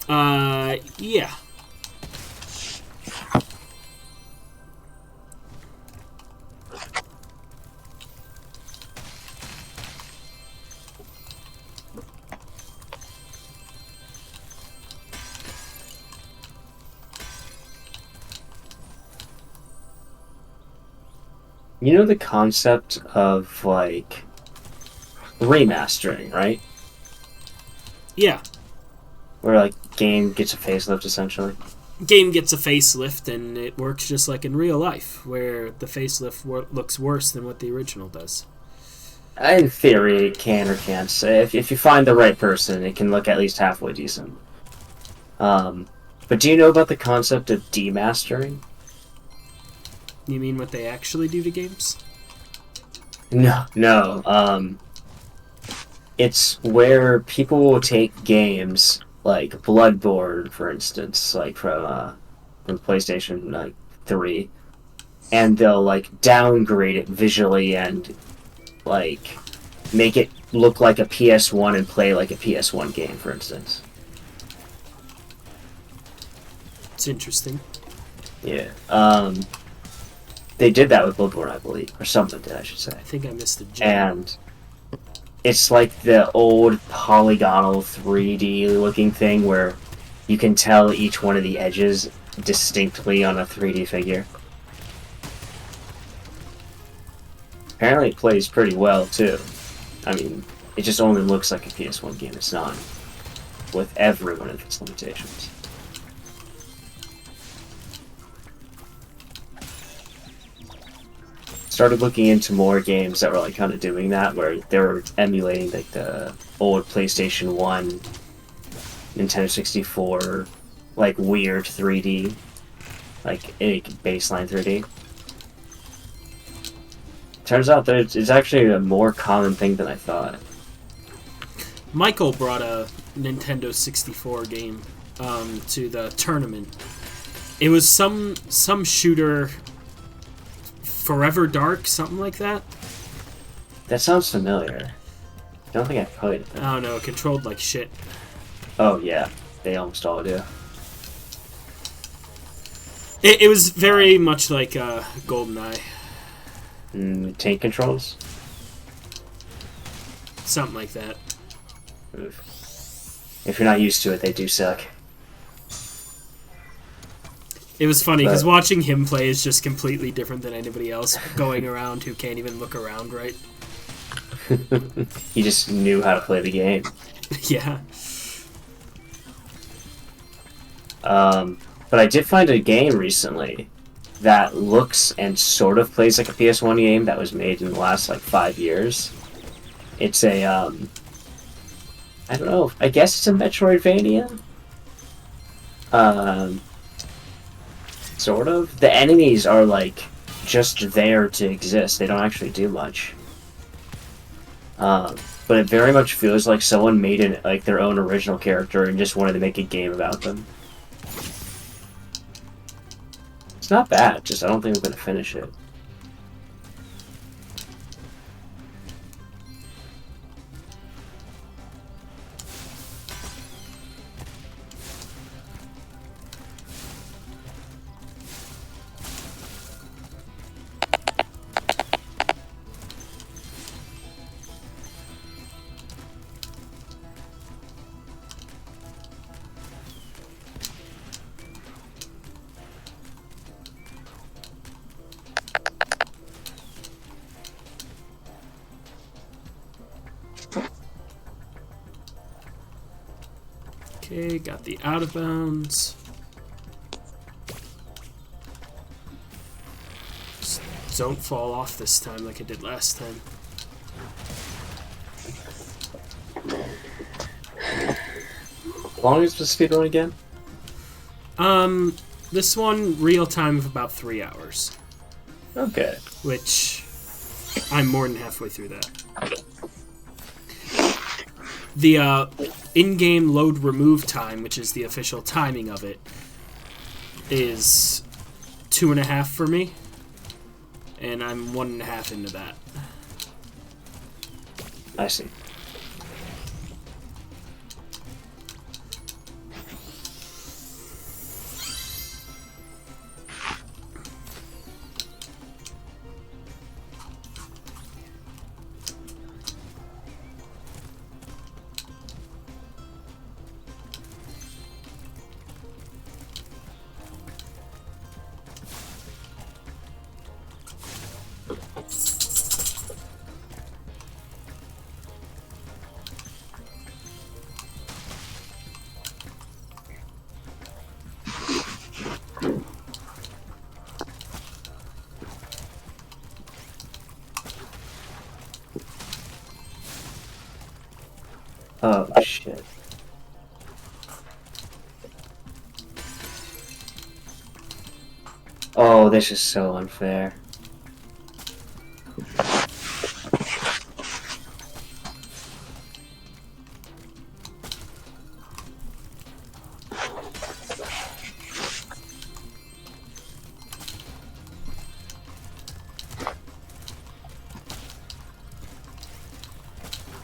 Yeah. You know the concept of, like, remastering, right? Yeah. Where, like, game gets a facelift, essentially. Game gets a facelift, and it works just like in real life, where the facelift looks worse than what the original does. In theory, it can or can't. So if you find the right person, it can look at least halfway decent. But do you know about the concept of demastering? You mean what they actually do to games? No. It's where people will take games like Bloodborne, for instance, like from PlayStation like 3, and they'll like downgrade it visually and like make it look like a PS1 and play like a PS1 game, for instance. It's interesting. Yeah. They did that with Bloodborne, I believe, or something did, I should say. I think I missed the gem. And it's like the old polygonal 3D looking thing where you can tell each one of the edges distinctly on a 3D figure. Apparently it plays pretty well too. I mean, it just only looks like a PS1 game. It's not, with every one of its limitations. Started looking into more games that were like kind of doing that, where they were emulating like the old PlayStation 1, Nintendo 64, like weird 3D, like a baseline 3D. Turns out that it's actually a more common thing than I thought. Michael brought a Nintendo 64 game to the tournament. It was some shooter, Forever Dark, something like that. That sounds familiar. I don't think I've played it. I don't know, it controlled like shit. Oh yeah, they almost all do. It was very much like GoldenEye. Tank controls. Something like that. Oof. If you're not used to it, they do suck. It was funny because But- watching him play is just completely different than anybody else going around who can't even look around right. He just knew how to play the game. Yeah. But I did find a game recently that looks and sort of plays like a PS1 game that was made in the last like 5 years. It's a I don't know. I guess it's a Metroidvania. Sort of. The enemies are like just there to exist. They don't actually do much. But it very much feels like someone made like their own original character and just wanted to make a game about them. It's not bad. Just I don't think I'm gonna finish it. Okay, got the out of bounds. Just don't fall off this time like I did last time. How long is the speedrun again? This one, real time of about 3 hours. Okay. Which, I'm more than halfway through that. The in-game load remove time, which is the official timing of it, is 2.5 for me. And I'm 1.5 into that. I see. Oh shit. Oh, this is so unfair.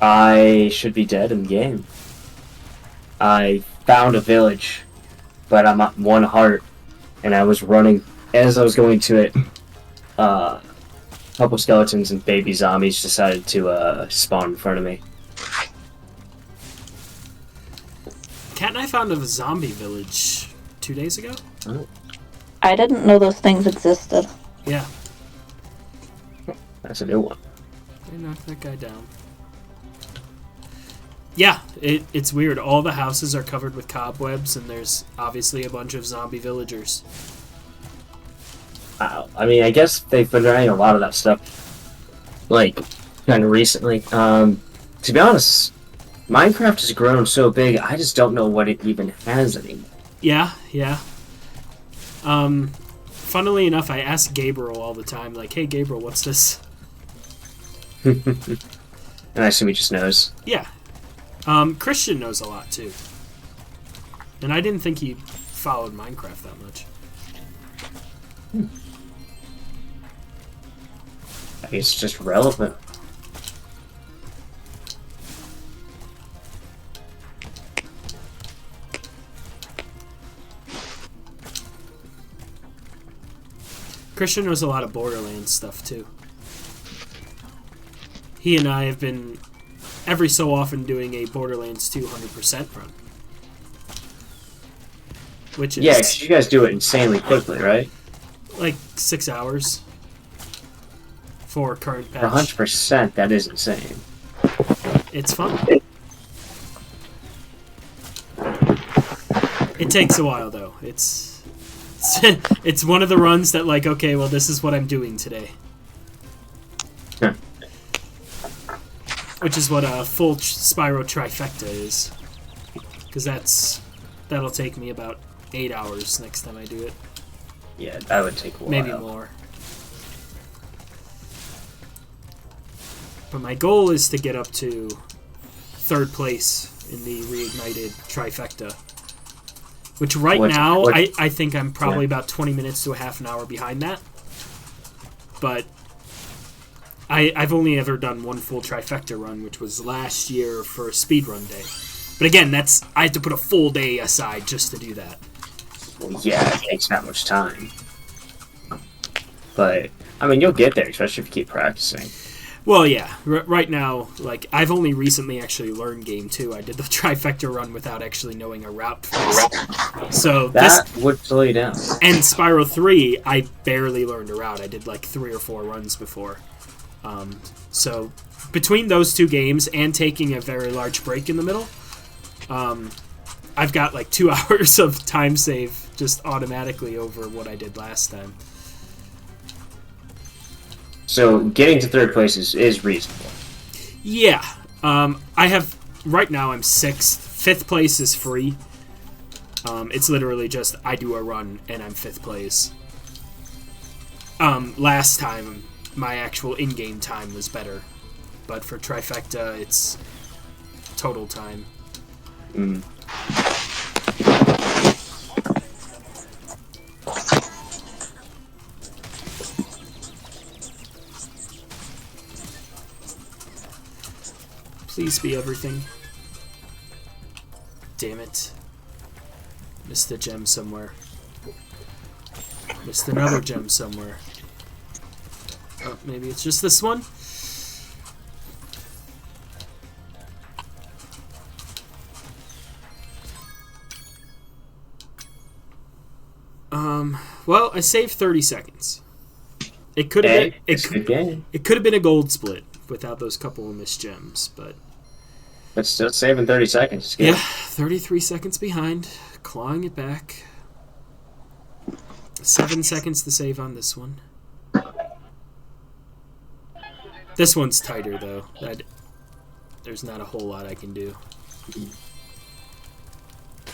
I should be dead in the game. I found a village, but I'm at 1 heart, and I was running. As I was going to it, a couple skeletons and baby zombies decided to spawn in front of me. Cat and I found a zombie village 2 days ago? I didn't know those things existed. Yeah, That's a new one. they knocked that guy down. Yeah, it's weird. All the houses are covered with cobwebs, and there's obviously a bunch of zombie villagers. Wow. I mean, I guess they've been trying a lot of that stuff, like, kind of recently. To be honest, Minecraft has grown so big, I just don't know what it even has anymore. Yeah, yeah. Funnily enough, I ask Gabriel all the time, like, hey, Gabriel, what's this? And I assume he just knows. Yeah. Christian knows a lot, too. And I didn't think he followed Minecraft that much. It's just relevant. Christian knows a lot of Borderlands stuff too. He and I have been every so often doing a Borderlands 200% run. Which is... Yeah, 'cause you guys do it insanely quickly, right? Like 6 hours. For current patch. 100%, that is insane. It's fun. It takes a while, though. It's one of the runs that, like, okay, well, this is what I'm doing today. Huh. Which is what a full Spyro trifecta is. Because that'll take me about 8 hours next time I do it. Yeah, that would take a while. Maybe more. But my goal is to get up to 3rd place in the Reignited trifecta. Which now, I think I'm probably about 20 minutes to a half an hour behind that. But I've only ever done one full trifecta run, which was last year for speedrun day. But again, I had to put a full day aside just to do that. Well, yeah, it takes that much time. But, I mean, you'll get there, especially if you keep practicing. Well, yeah. Right now, like, I've only recently actually learned Game 2. I did the trifecta run without actually knowing a route first. So that would slow you down. And Spyro 3, I barely learned a route. I did like 3 or 4 runs before. So between those 2 games and taking a very large break in the middle, I've got like 2 hours of time save just automatically over what I did last time. So getting to 3rd place is reasonable. Yeah. I have... Right now I'm 6th. 5th place is free. It's literally just I do a run and I'm 5th place. Last time, my actual in-game time was better. But for Trifecta, it's total time. Mm. Please be everything. Damn it. Missed a gem somewhere. Missed another gem somewhere. Oh, maybe it's just this one? Well, I saved 30 seconds. It could have been it could have been a gold split without those couple of missed gems, but still saving 30 seconds. Yeah, 33 seconds behind, clawing it back. 7 seconds to save on this one. This one's tighter though. There's not a whole lot I can do.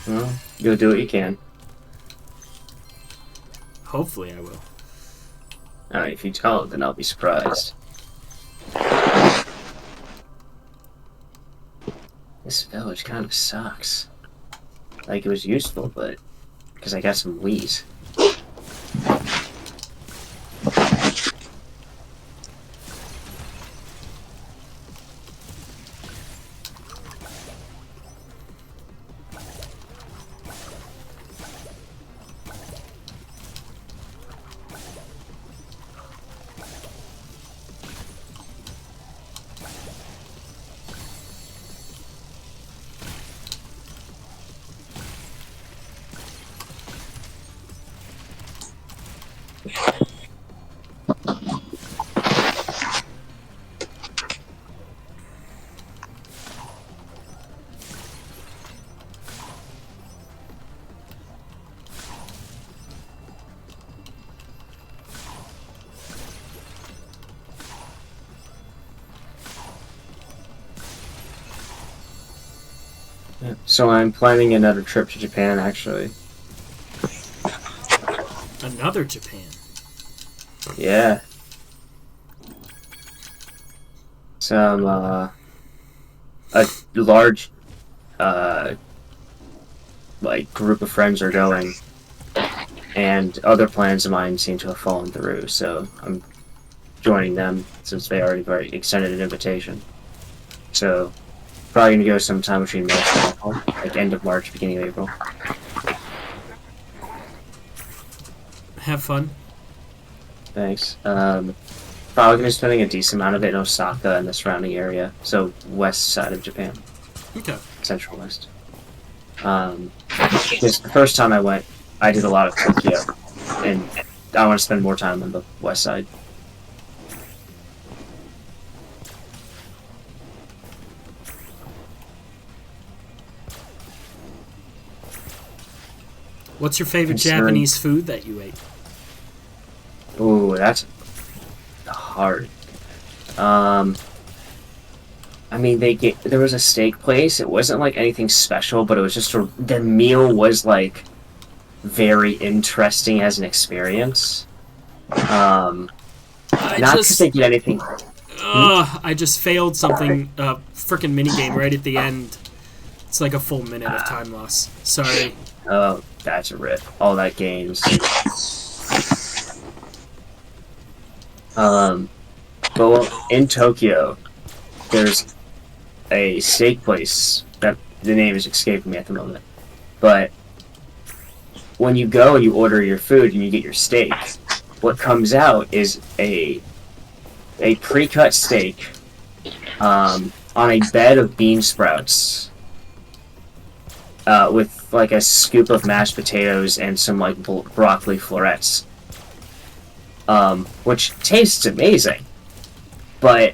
Well, you'll do what you can. Hopefully I will. Alright, if you don't, then I'll be surprised. This village kind of sucks. Like, it was useful, but... because I got some wheat. So I'm planning another trip to Japan, actually. Another Japan? Yeah. Some, a large, like, group of friends are going, and other plans of mine seem to have fallen through, so I'm joining them, since they already extended an invitation. So, probably gonna go sometime between March and April, like end of March, beginning of April. Have fun. Thanks. Probably gonna be spending a decent amount of it in Osaka and the surrounding area. So west side of Japan. Okay. Central west. Just the first time I went, I did a lot of Tokyo, and I want to spend more time on the west side. What's your favorite Considering- Japanese food that you ate? Ooh, that's hard. I mean, there was a steak place. It wasn't like anything special, but it was just the meal was like very interesting as an experience. Not because they did anything. I just failed something. Freaking minigame right at the end. It's like a full minute of time loss. Sorry. Oh, that's a rip. All that games. But in Tokyo, there's a steak place that the name is escaping me at the moment. But when you go and you order your food and you get your steak, what comes out is a pre-cut steak on a bed of bean sprouts with like a scoop of mashed potatoes and some like broccoli florets, which tastes amazing. But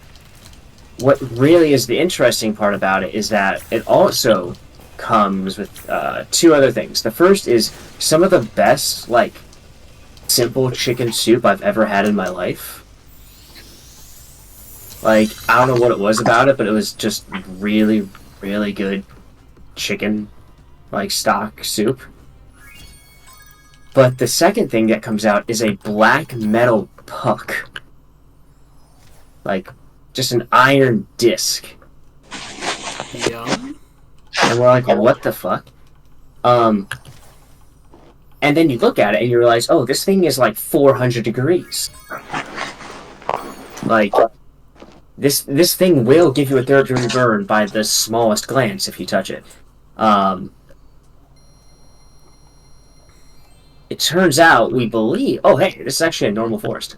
what really is the interesting part about it is that it also comes with two other things. The first is some of the best, like, simple chicken soup I've ever had in my life. Like, I don't know what it was about it, but it was just really, really good chicken, like, stock soup. But the second thing that comes out is a black metal puck. Like, just an iron disc. Yum. And we're like, what the fuck? And then you look at it and you realize, oh, this thing is like 400 degrees. Like, this thing will give you a third-degree burn by the smallest glance if you touch it. It turns out, we believe... Oh, hey, this is actually a normal forest.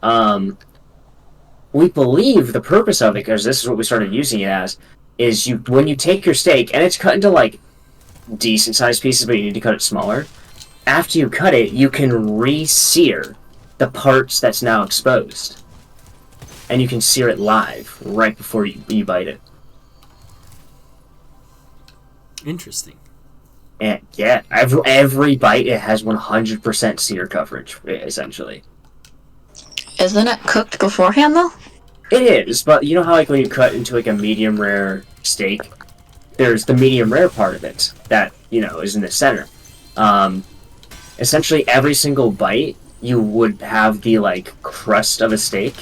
We believe the purpose of it, because this is what we started using it as, is when you take your steak, and it's cut into, like, decent-sized pieces, but you need to cut it smaller. After you cut it, you can re-sear the parts that's now exposed. And you can sear it live, right before you bite it. Interesting. And, yeah, every bite, it has 100% sear coverage, essentially. Isn't it cooked beforehand, though? It is, but you know how, like, when you cut into, like, a medium-rare steak, there's the medium-rare part of it that, you know, is in the center. Essentially, every single bite, you would have the, like, crust of a steak,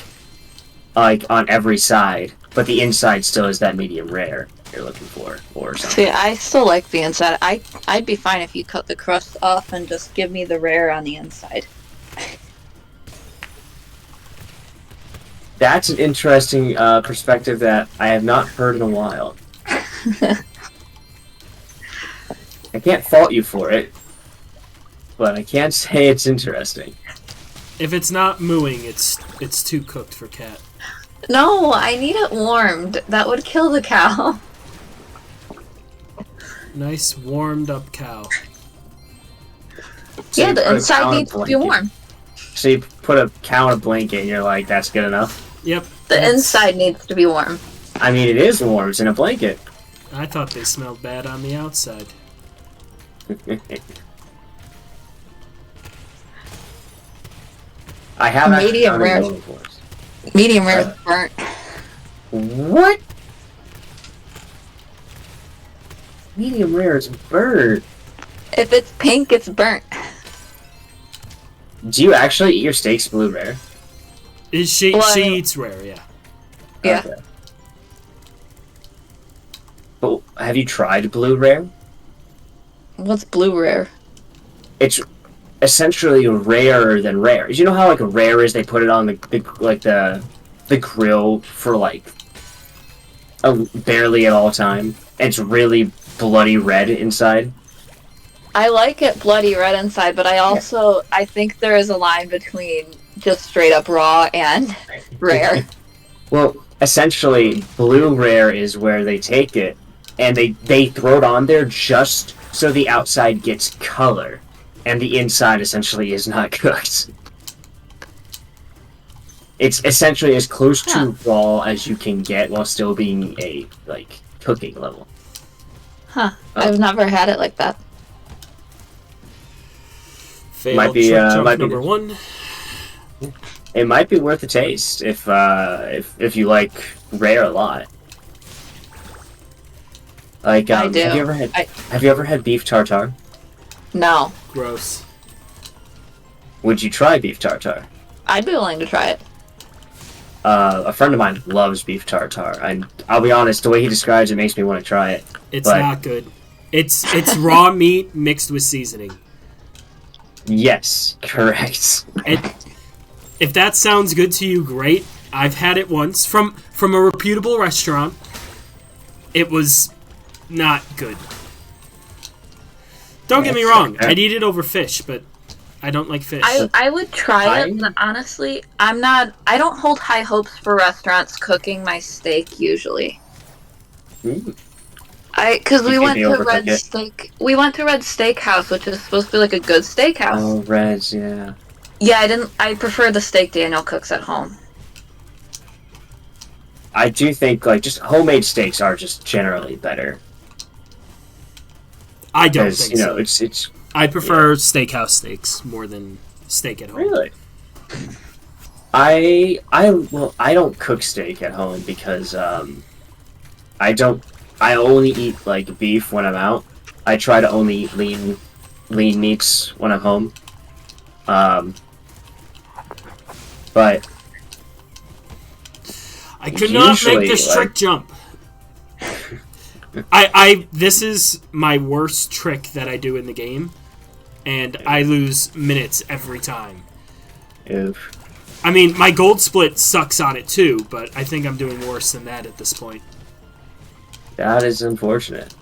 like, on every side, but the inside still is that medium-rare you're looking for, or something. See, I still like the inside. I'd be fine if you cut the crust off and just give me the rare on the inside. That's an interesting perspective that I have not heard in a while. I can't fault you for it, but I can't say it's interesting. If it's not mooing, it's too cooked for Cat. No, I need it warmed. That would kill the cow. Nice warmed up cow. So Yeah, you the put a cow inside in a needs to be blanket. warm. So you put a cow in a blanket and you're like, that's good enough? Yep. The inside needs to be warm. I mean, it is warm. It's in a blanket. I thought they smelled bad on the outside. I have Medium actually rare. done it before. Medium rare is burnt. What? Medium rare is burnt. If it's pink, it's burnt. Do you actually eat your steaks blue rare? She Well, eats rare, yeah. Yeah. Okay. But have you tried blue rare? What's blue rare? It's essentially rarer than rare. You know how like rare is they put it on the grill for like barely at all time. And it's really bloody red inside. I like it bloody red inside, but I think there is a line between just straight up raw and rare? Well, essentially, blue rare is where they take it, and they throw it on there just so the outside gets color, and the inside essentially is not cooked. It's essentially as close to raw as you can get while still being a, like, cooking level. Huh. I've never had it like that. Failed Might be, trick jump might be number one. It might be worth a taste if you like rare a lot. Like, I do. Have you ever had beef tartare? No. Gross. Would you try beef tartare? I'd be willing to try it. A friend of mine loves beef tartare, and I'll be honest, the way he describes it makes me want to try it. It's not good. It's raw meat mixed with seasoning. Yes, correct. If that sounds good to you, great. I've had it once from a reputable restaurant. It was not good. Don't get me wrong. I'd eat it over fish, but I don't like fish. I would try it, but honestly, I don't hold high hopes for restaurants cooking my steak usually. Because we went to Red Steakhouse, which is supposed to be like a good steakhouse. Oh, Red's, yeah. Yeah, I prefer the steak Daniel cooks at home. I do think, like, just homemade steaks are just generally better. I don't think so. It's. I prefer steakhouse steaks more than steak at home. Really? I don't cook steak at home because I only eat like beef when I'm out. I try to only eat lean meats when I'm home. But I could not make this trick jump. This is my worst trick that I do in the game, and I lose minutes every time. Oof. I mean, my gold split sucks on it too, but I think I'm doing worse than that at this point. That is unfortunate.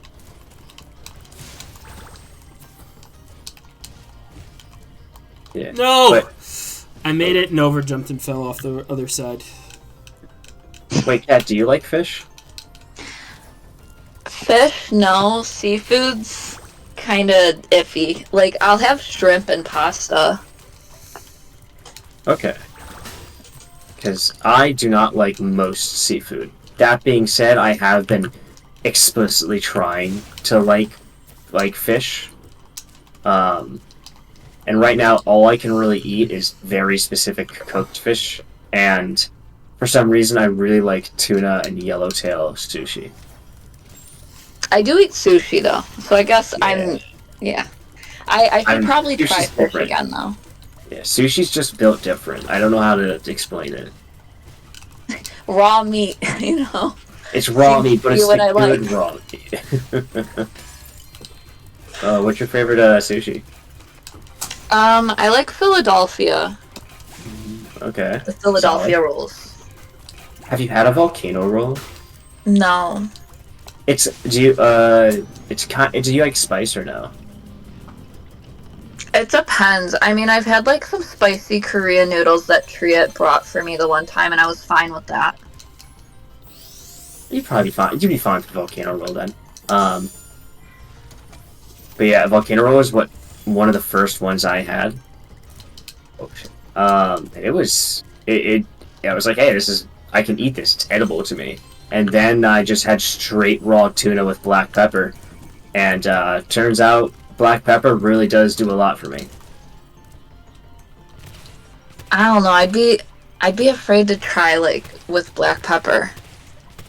Yeah. No! But, I made it and overjumped and fell off the other side. wait, Kat, do you like fish? Fish, no. Seafood's kind of iffy. Like, I'll have shrimp and pasta. Okay. Because I do not like most seafood. That being said, I have been explicitly trying to like fish. And right now, all I can really eat is very specific cooked fish. And for some reason, I really like tuna and yellowtail sushi. I do eat sushi, though. So I guess I should probably try fish different. again, though. Yeah, sushi's just built different. I don't know how to explain it. Raw meat, you know. It's raw meat, but it's what the I good like. raw meat. What's your favorite sushi? I like Philadelphia. Okay. The Philadelphia rolls. Have you had a volcano roll? No. Do you like spice or no? It depends. I mean, I've had like some spicy Korean noodles that Triet brought for me the one time, and I was fine with that. You'd probably be fine. You'd be fine with the volcano roll then. But yeah, volcano roll is one of the first ones I had. Oh shit. It was I was like, hey, I can eat this. It's edible to me. And then I just had straight raw tuna with black pepper, and turns out black pepper really does do a lot for me. I don't know. I'd be afraid to try like with black pepper.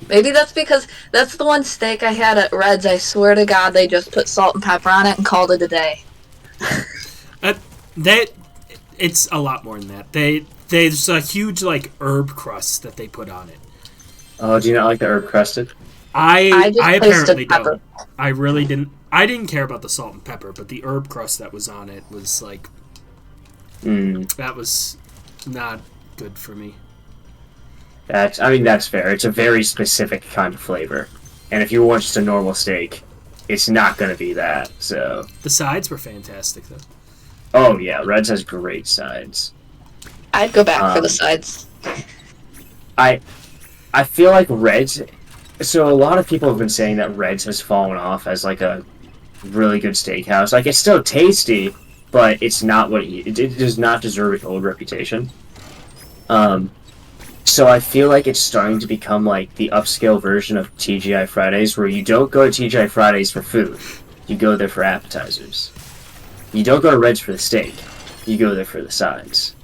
Maybe that's because that's the one steak I had at Red's. I swear to God, they just put salt and pepper on it and called it a day. It's a lot more than that. There's a huge like herb crust that they put on it. Oh, do you not like the herb crusted? I apparently pepper. don't. I really didn't. I didn't care about the salt and pepper, but the herb crust that was on it was like, that was not good for me. That's fair. It's a very specific kind of flavor, and if you want just a normal steak, it's not going to be that. So the sides were fantastic, though. Oh yeah, Red's has great sides. I'd go back for the sides. I feel like Reds. So a lot of people have been saying that Reds has fallen off as like a really good steakhouse. Like it's still tasty, but it's not what it does not deserve its old reputation. So I feel like it's starting to become like the upscale version of TGI Fridays, where you don't go to TGI Fridays for food, you go there for appetizers. You don't go to Reds for the steak, you go there for the sides.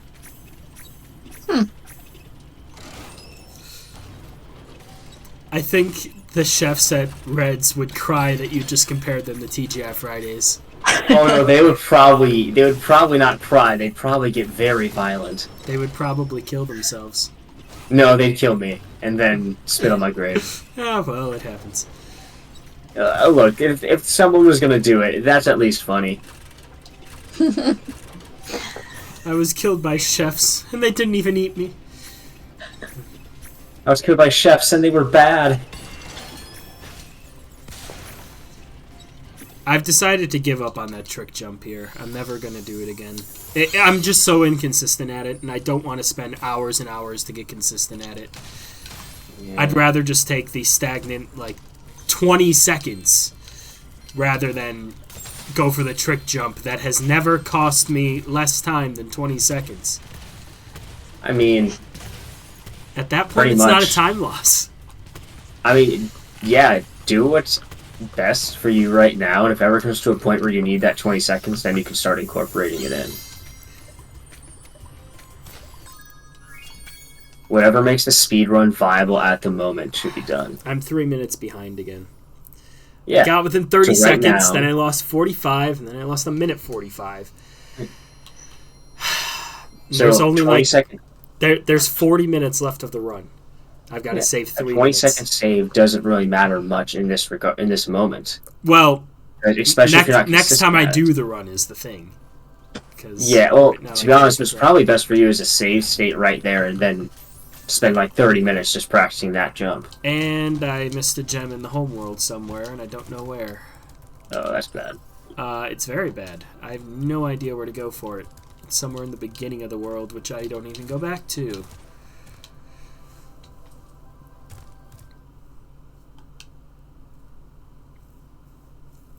I think the chefs at Reds would cry that you just compared them to TGI Fridays. Oh no, they would probably not cry. They'd probably get very violent. They would probably kill themselves. No, they'd kill me and then spit on my grave. Ah, well, it happens. Look, if someone was gonna do it, that's at least funny. I was killed by chefs, and they didn't even eat me. I was killed by chefs and they were bad. I've decided to give up on that trick jump here. I'm never going to do it again. I'm just so inconsistent at it, and I don't want to spend hours and hours to get consistent at it. Yeah. I'd rather just take the stagnant, 20 seconds rather than go for the trick jump that has never cost me less time than 20 seconds. I mean... At that point, it's not a time loss. I mean, yeah, do what's best for you right now, and if ever comes to a point where you need that 20 seconds, then you can start incorporating it in. Whatever makes the speedrun viable at the moment should be done. I'm 3 minutes behind again. Yeah. I got within 30 so right seconds, now, then I lost 45, and then I lost a minute 45. So there's only 20 seconds. There's 40 minutes left of the run. I've got to save 3 minutes. 20-second save doesn't really matter much in this moment. Well, especially if you're not next time I at do the run is the thing. Yeah, well, right to be honest, what's probably best for you is a save state right there, and then spend 30 minutes just practicing that jump. And I missed a gem in the homeworld somewhere, and I don't know where. Oh, that's bad. It's very bad. I have no idea where to go for it. It's somewhere in the beginning of the world, which I don't even go back to.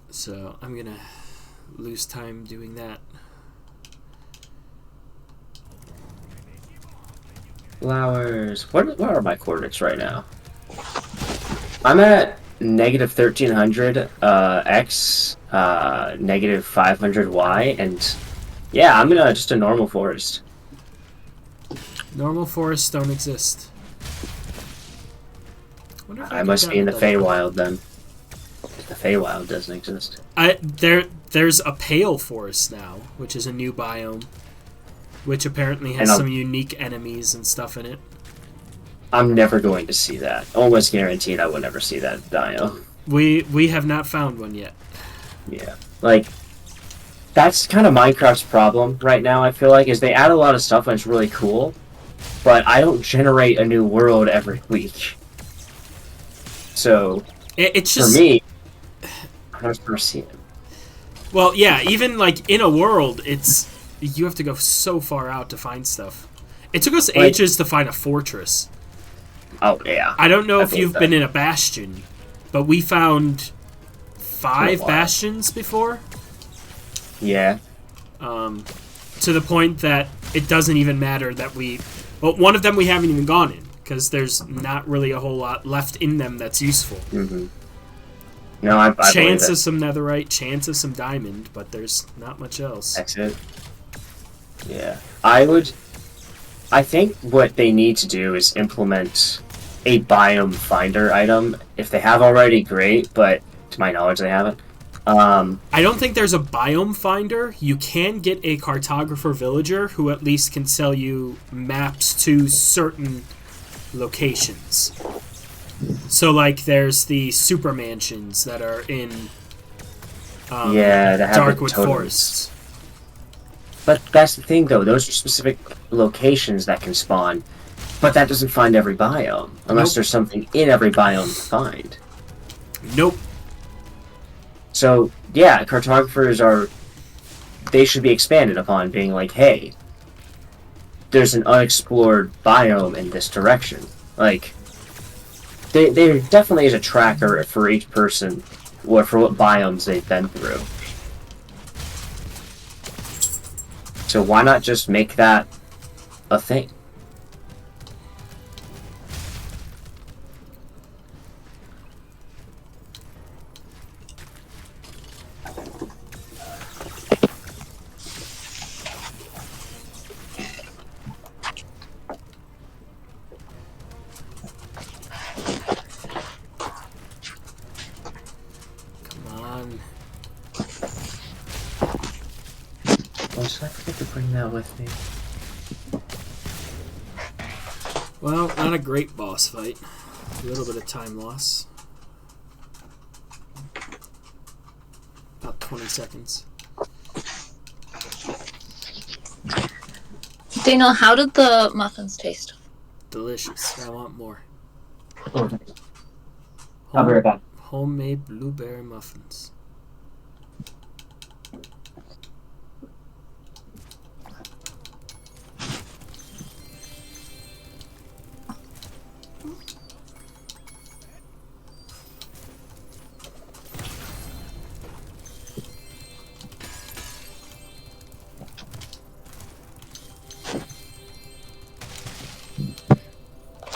So I'm gonna lose time doing that. Flowers. What are my coordinates right now? I'm at negative 1300 x, negative 500 y, and yeah, I'm in just a normal forest. Normal forests don't exist. I must be in the Feywild then. The Feywild doesn't exist. There's a pale forest now, which is a new biome, which apparently has some unique enemies and stuff in it. I'm never going to see that. Almost guaranteed I will never see that biome. We have not found one yet. Yeah. That's kind of Minecraft's problem right now, I feel like, is they add a lot of stuff and it's really cool, but I don't generate a new world every week. So, it's just... For me, I don't ever see it. Well, yeah, even, in a world, it's... You have to go so far out to find stuff. It took us ages to find a fortress. Oh, yeah. I don't know if you've been in a bastion, but we found 5 bastions before. Yeah. To the point that it doesn't even matter that we... Well, one of them we haven't even gone in, because there's not really a whole lot left in them that's useful. Mm-hmm. No, I chance of some netherite, chance of some diamond, but there's not much else. That's it. Yeah. I think what they need to do is implement a biome finder item. If they have already, great, but to my knowledge they haven't. I don't think there's a biome finder. You can get a cartographer villager who at least can sell you maps to certain locations. So, there's the super mansions that are in Darkwood Forests. But that's the thing, though. Those are specific locations that can spawn. But that doesn't find every biome. Unless there's something in every biome to find. Nope. So, yeah, cartographers they should be expanded upon, being like, hey, there's an unexplored biome in this direction. Like, there definitely is a tracker for each person, or for what biomes they've been through. So why not just make that a thing? So I forget to bring that with me. Well, not a great boss fight. A little bit of time loss. About 20 seconds. Daniel, how did the muffins taste? Delicious. I want more. I'll be right back. Homemade blueberry muffins.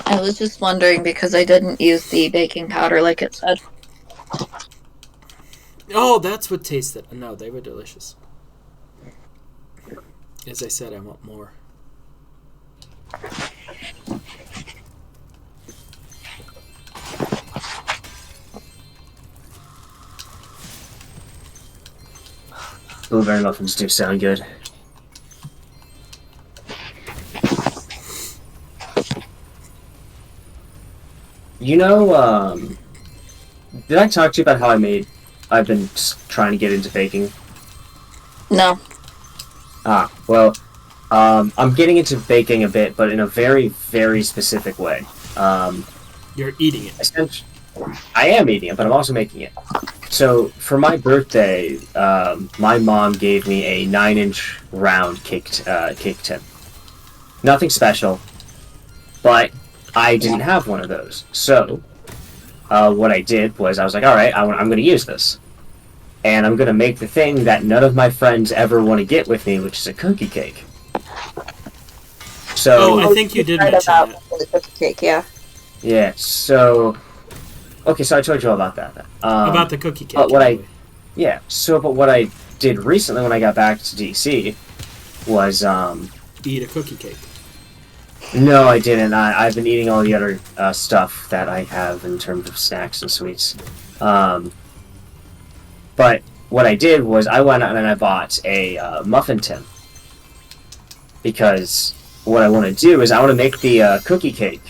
I was just wondering because I didn't use the baking powder like it said. Oh, that's what tasted. No, they were delicious. As I said, I want more. Blueberry muffins do sound good. You know, did I talk to you about how I've been trying to get into baking? No. Well, I'm getting into baking a bit, but in a very, very specific way. You're eating it. I am eating it, but I'm also making it. So, for my birthday, my mom gave me a 9-inch round cake tin. Nothing special, but I didn't have one of those. So, what I did was I was like, alright, I'm going to use this. And I'm going to make the thing that none of my friends ever want to get with me, which is a cookie cake. So, I think you did mention that. The cookie cake, yeah. Yeah, so... Okay, so I told you all about that. About the cookie cake. But what I did recently when I got back to DC was... Eat a cookie cake. No, I didn't. I've been eating all the other stuff that I have in terms of snacks and sweets. But what I did was I went out and I bought a muffin tin. Because what I want to do is I want to make the cookie cake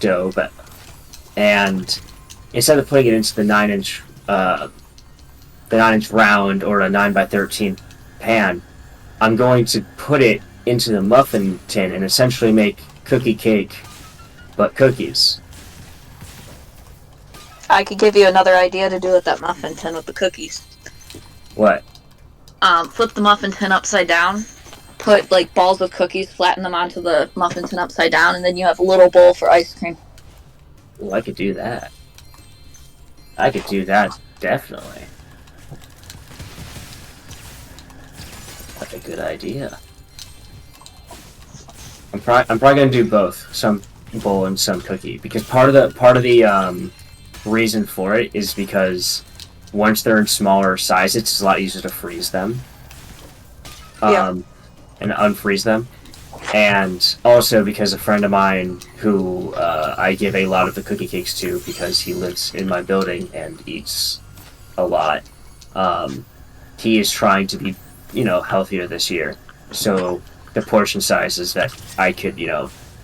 dough, and instead of putting it into the 9-inch round or a 9x13 pan, I'm going to put it into the muffin tin and essentially make cookie cake, but cookies. I could give you another idea to do with that muffin tin with the cookies. What? Flip the muffin tin upside down, put like balls of cookies, flatten them onto the muffin tin upside down, and then you have a little bowl for ice cream. Well, I could do that. I could do that, definitely. That's a good idea. I'm probably gonna do both, some bowl and some cookie, because part of the reason for it is because once they're in smaller sizes, it's a lot easier to freeze them. And unfreeze them. And also because a friend of mine who I give a lot of the cookie cakes to because he lives in my building and eats a lot, he is trying to be, healthier this year. So the portion sizes that I could,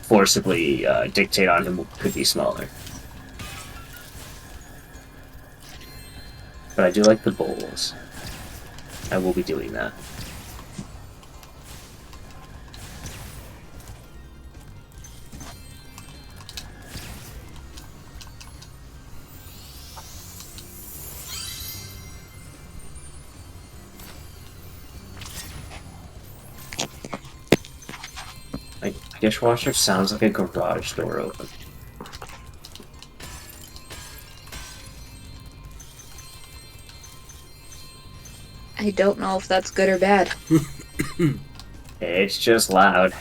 forcibly dictate on him could be smaller. But I do like the bowls. I will be doing that. Dishwasher sounds like a garage door open. I don't know if that's good or bad. It's just loud.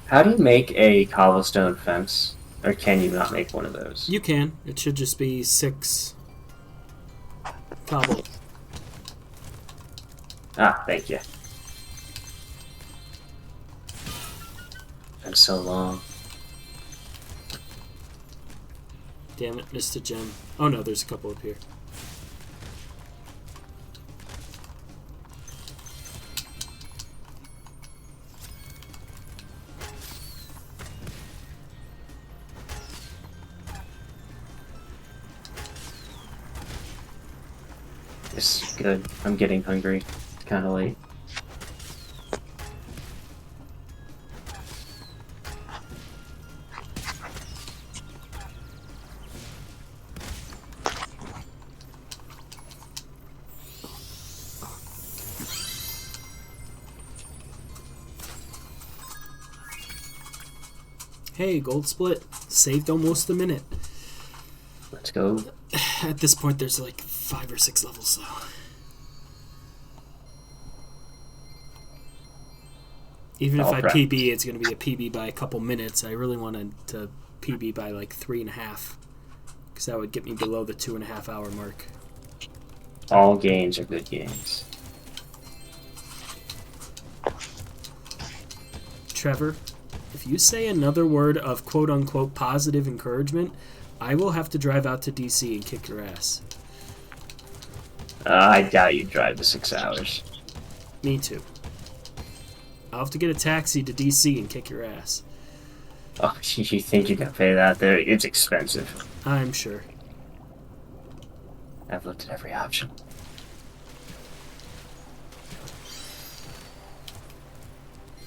How do you make a cobblestone fence? Or can you not make one of those? You can. It should just be 6 cobble. Ah, thank you. Been so long. Damn it, missed a gem. Oh no, there's a couple up here. This is good. I'm getting hungry. It's kind of late. Hey, gold split. Saved almost a minute. Let's go. At this point, there's like 5 or 6 levels, though. Even if I PB, it's going to be a PB by a couple minutes. I really wanted to PB by like 3.5, because that would get me below the 2.5 hour mark. All games are good games. Trevor, if you say another word of quote-unquote positive encouragement, I will have to drive out to DC and kick your ass. I doubt you'd drive the 6 hours. Me too. I'll have to get a taxi to DC and kick your ass. Oh, you think you can pay that? There, it's expensive. I'm sure. I've looked at every option.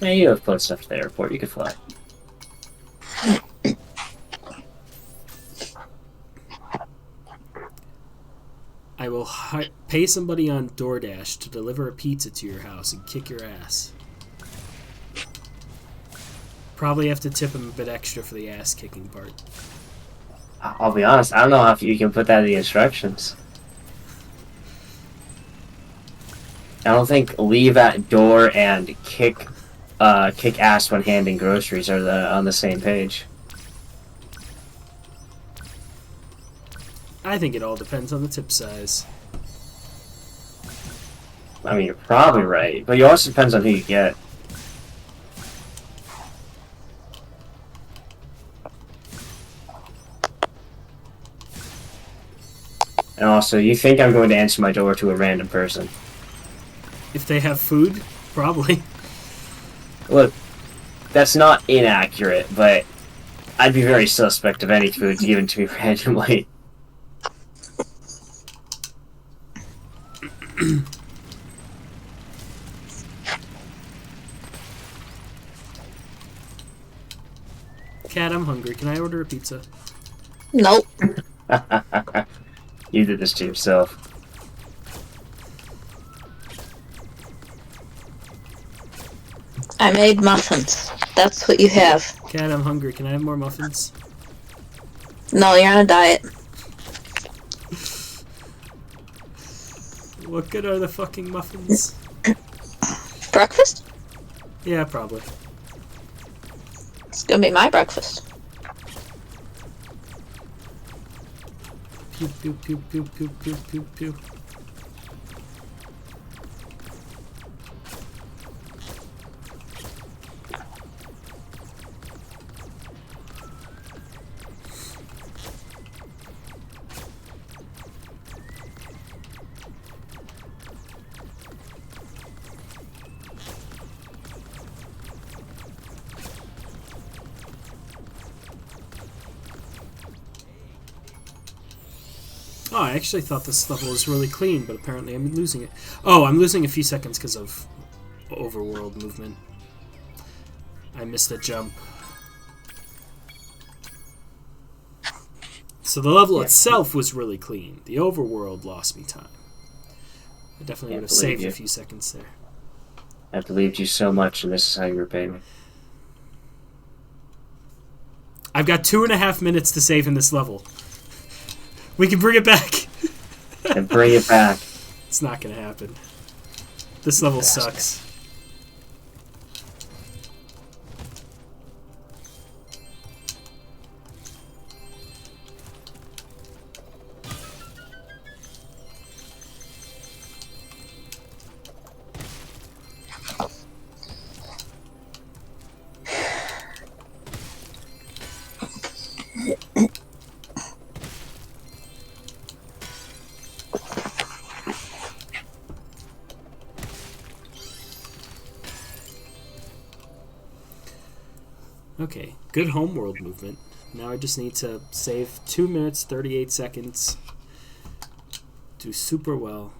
Yeah, you have close stuff to the airport. You could fly. I will pay somebody on DoorDash to deliver a pizza to your house and kick your ass. Probably have to tip him a bit extra for the ass kicking part. I'll be honest, I don't know if you can put that in the instructions. I don't think leave at door and kick ass when handing groceries are on the same page. I think it all depends on the tip size. I mean, you're probably right, but it also depends on who you get. And also, you think I'm going to answer my door to a random person. If they have food, probably. Look, that's not inaccurate, but I'd be very suspect of any food given to me randomly. Cat, I'm hungry. Can I order a pizza? Nope. You did this to yourself. I made muffins. That's what you have. Cat, I'm hungry. Can I have more muffins? No, you're on a diet. What good are the fucking muffins? Breakfast? Yeah, probably. It's gonna be my breakfast. Pew, pew, pew, pew, pew, pew, pew, pew. Oh, I actually thought this level was really clean, but apparently I'm losing it. Oh, I'm losing a few seconds because of overworld movement. I missed a jump. So the level Yeah. itself was really clean. The overworld lost me time. I definitely would have saved a few seconds there. I believed you so much, and this is how you repay me. I've got 2.5 minutes to save in this level. We can bring it back. And bring it back. It's not going to happen. This level sucks. Okay, good homeworld movement. Now I just need to save 2 minutes, 38 seconds. Do super well.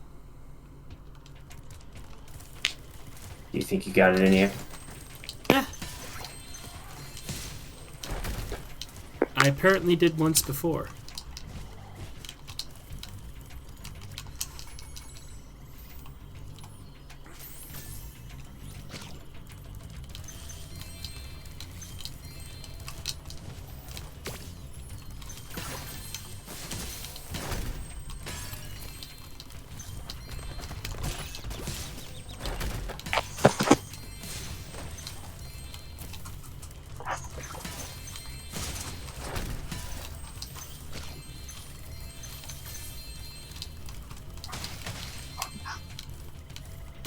Do you think you got it in here? Yeah. I apparently did once before.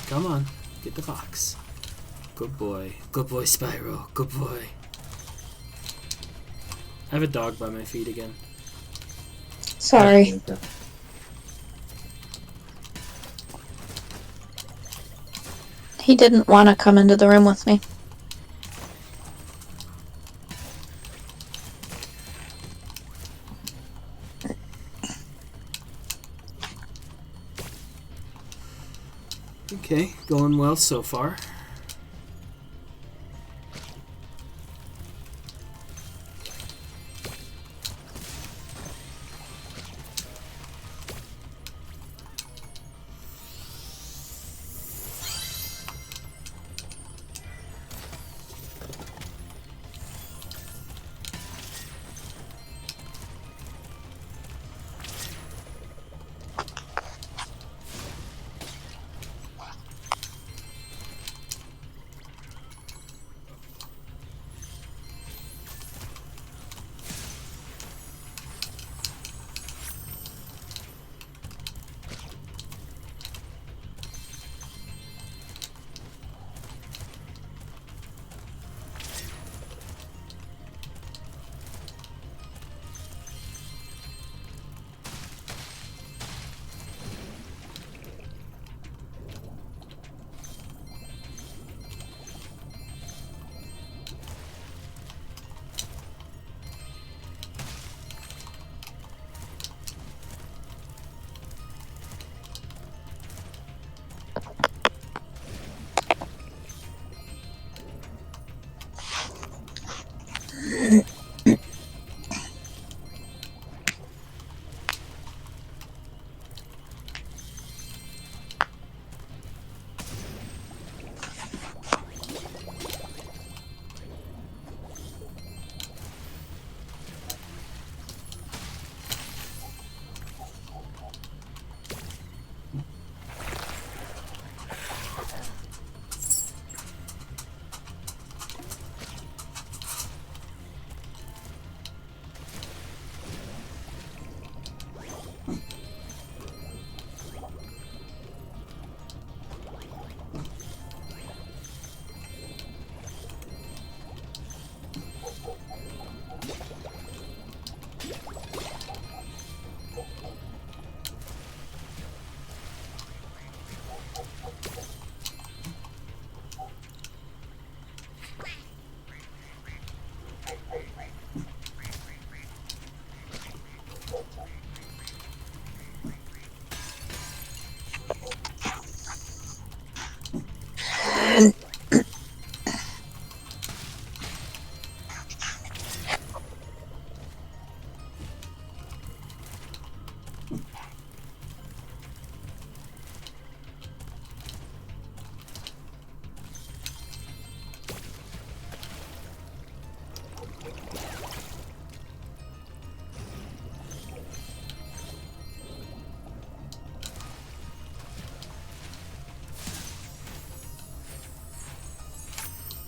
Come on, get the box. Good boy. Good boy, Spyro. Good boy. I have a dog by my feet again. Sorry. He didn't want to come into the room with me. Okay, going well so far.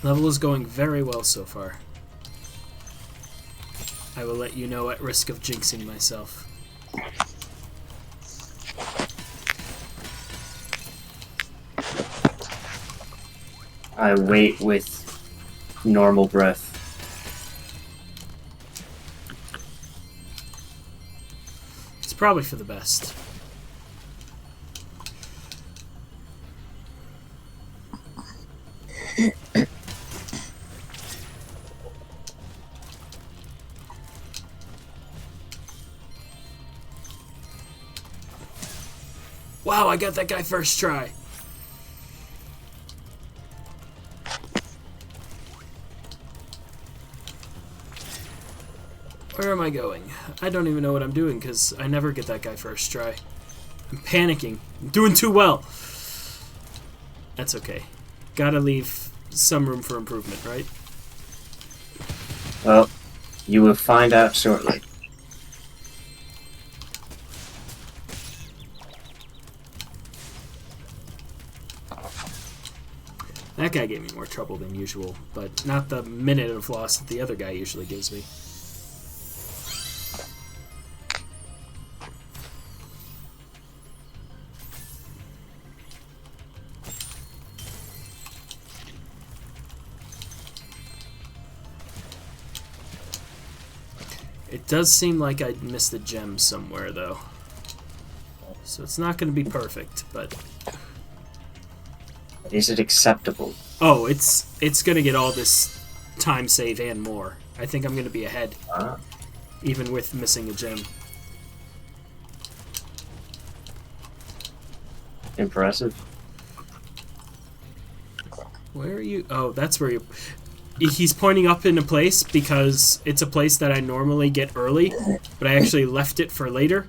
Level is going very well so far. I will let you know at risk of jinxing myself. I wait with normal breath. It's probably for the best. Wow, I got that guy first try. Where am I going? I don't even know what I'm doing because I never get that guy first try. I'm panicking. I'm doing too well. That's okay. Gotta leave some room for improvement, right? Well, you will find out shortly. That guy gave me more trouble than usual, but not the minute of loss that the other guy usually gives me. It does seem like I missed a gem somewhere, though. So it's not going to be perfect, but... Is it acceptable? Oh, it's going to get all this time save and more. I think I'm going to be ahead, even with missing a gem. Impressive. Where are you? Oh, that's where you... He's pointing up in a place because it's a place that I normally get early, but I actually left it for later.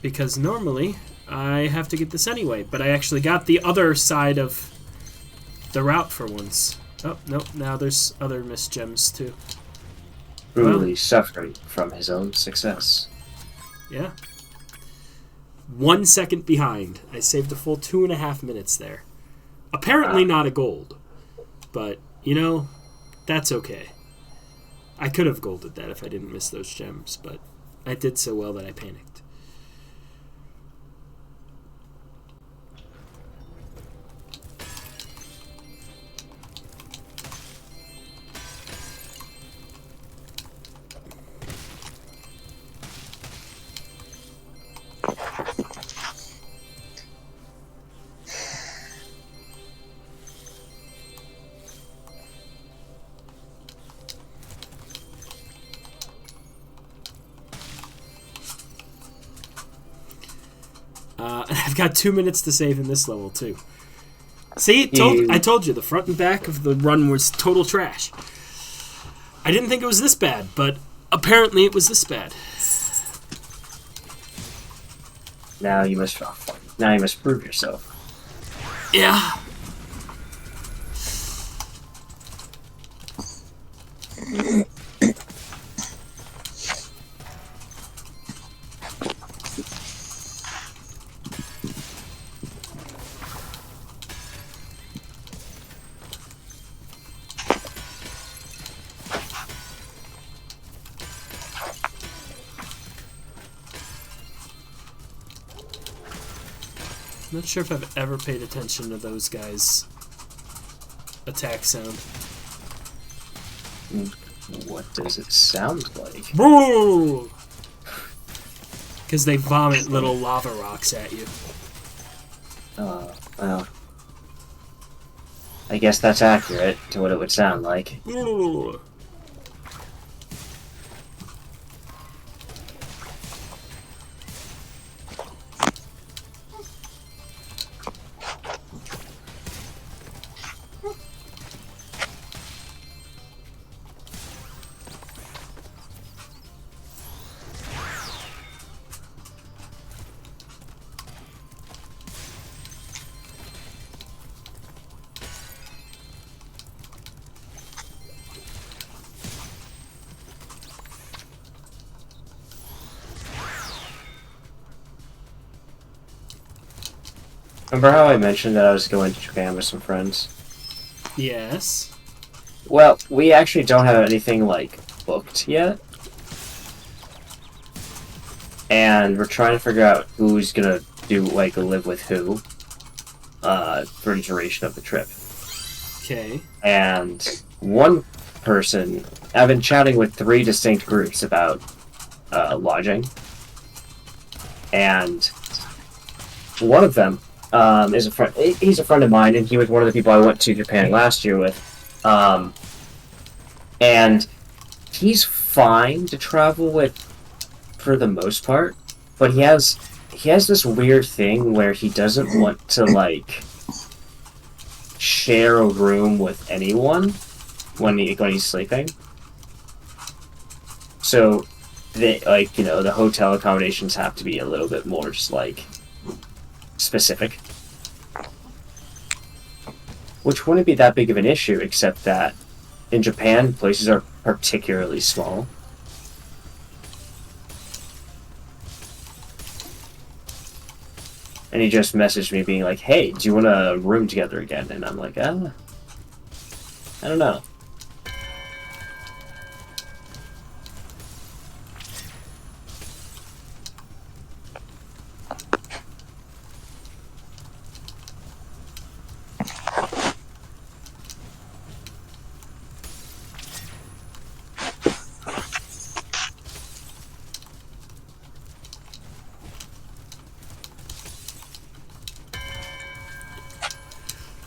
Because normally I have to get this anyway, but I actually got the other side of the route for once. Oh, nope, now there's other missed gems too. Truly suffering from his own success. Yeah. 1 second behind. I saved a full 2.5 minutes there. Apparently not a gold. But, you know, that's okay. I could have golded that if I didn't miss those gems, but I did so well that I panicked. And I've got 2 minutes to save in this level, too. See, I told you, the front and back of the run was total trash. I didn't think it was this bad, but apparently it was this bad. Now you must prove yourself. Yeah. I'm not sure if I've ever paid attention to those guys' attack sound. What does it sound like? Because they vomit little lava rocks at you. Well, I guess that's accurate to what it would sound like. Remember how I mentioned that I was going to Japan with some friends? Yes. Well, we actually don't have anything, like, booked yet. And we're trying to figure out who's gonna do, like, live with who, for the duration of the trip. Okay. And one person, I've been chatting with 3 distinct groups about, lodging. And one of them, is a friend, he's a friend of mine, and he was one of the people I went to Japan last year with. And he's fine to travel with for the most part, but he has this weird thing where he doesn't want to, like, share a room with anyone when he's sleeping. So like, you know, the hotel accommodations have to be a little bit more just, like, specific. Which wouldn't be that big of an issue, except that in Japan, places are particularly small. And he just messaged me being like, hey, do you want to room together again? And I'm like, I don't know.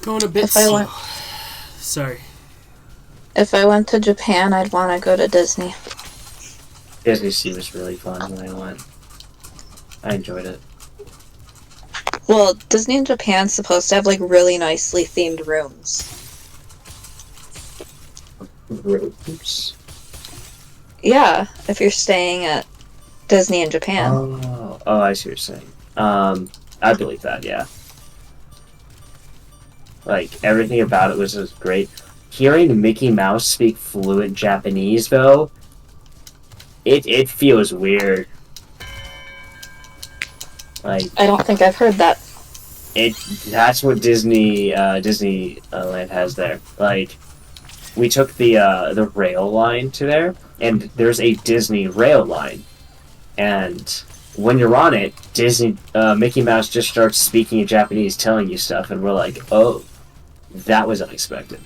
Going a bit If I slow. went- Sorry. If I went to Japan, I'd want to go to Disney. Disney Sea was really fun when I went. I enjoyed it. Well, Disney in Japan's supposed to have, like, really nicely themed rooms. Oops. Yeah, if you're staying at Disney in Japan. Oh, I see what you're saying. I believe that, yeah. Like, everything about it was just great. Hearing Mickey Mouse speak fluent Japanese, though, it feels weird. Like, I don't think I've heard that. that's what Disneyland has there. Like, we took the rail line to there, and there's a Disney rail line. And when you're on it, Mickey Mouse just starts speaking in Japanese, telling you stuff, and we're like, oh, that was unexpected.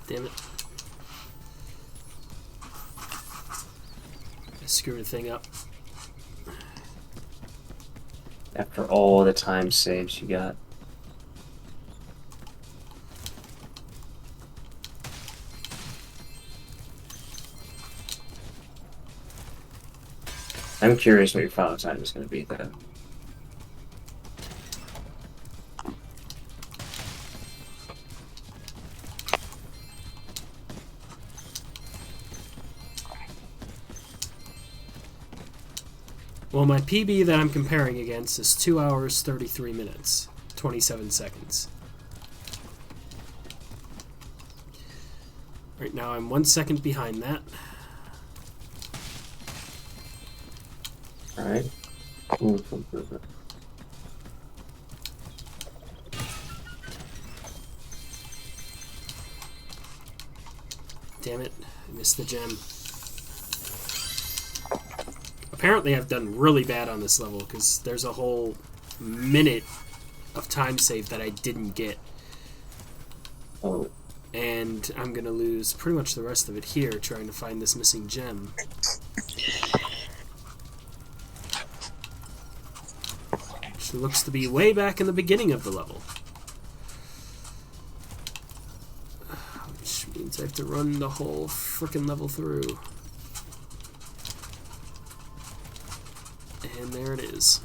Damn it. I screwed the thing up. After all the time saves you got. I'm curious what your final time is going to be, though. Well, my PB that I'm comparing against is 2 hours, 33 minutes, 27 seconds. Right now I'm 1 second behind that. Alright. Damn it, I missed the gem. Apparently I've done really bad on this level, because there's a whole minute of time save that I didn't get. Oh. And I'm going to lose pretty much the rest of it here trying to find this missing gem. Which looks to be way back in the beginning of the level. Which means I have to run the whole frickin' level through. And there it is.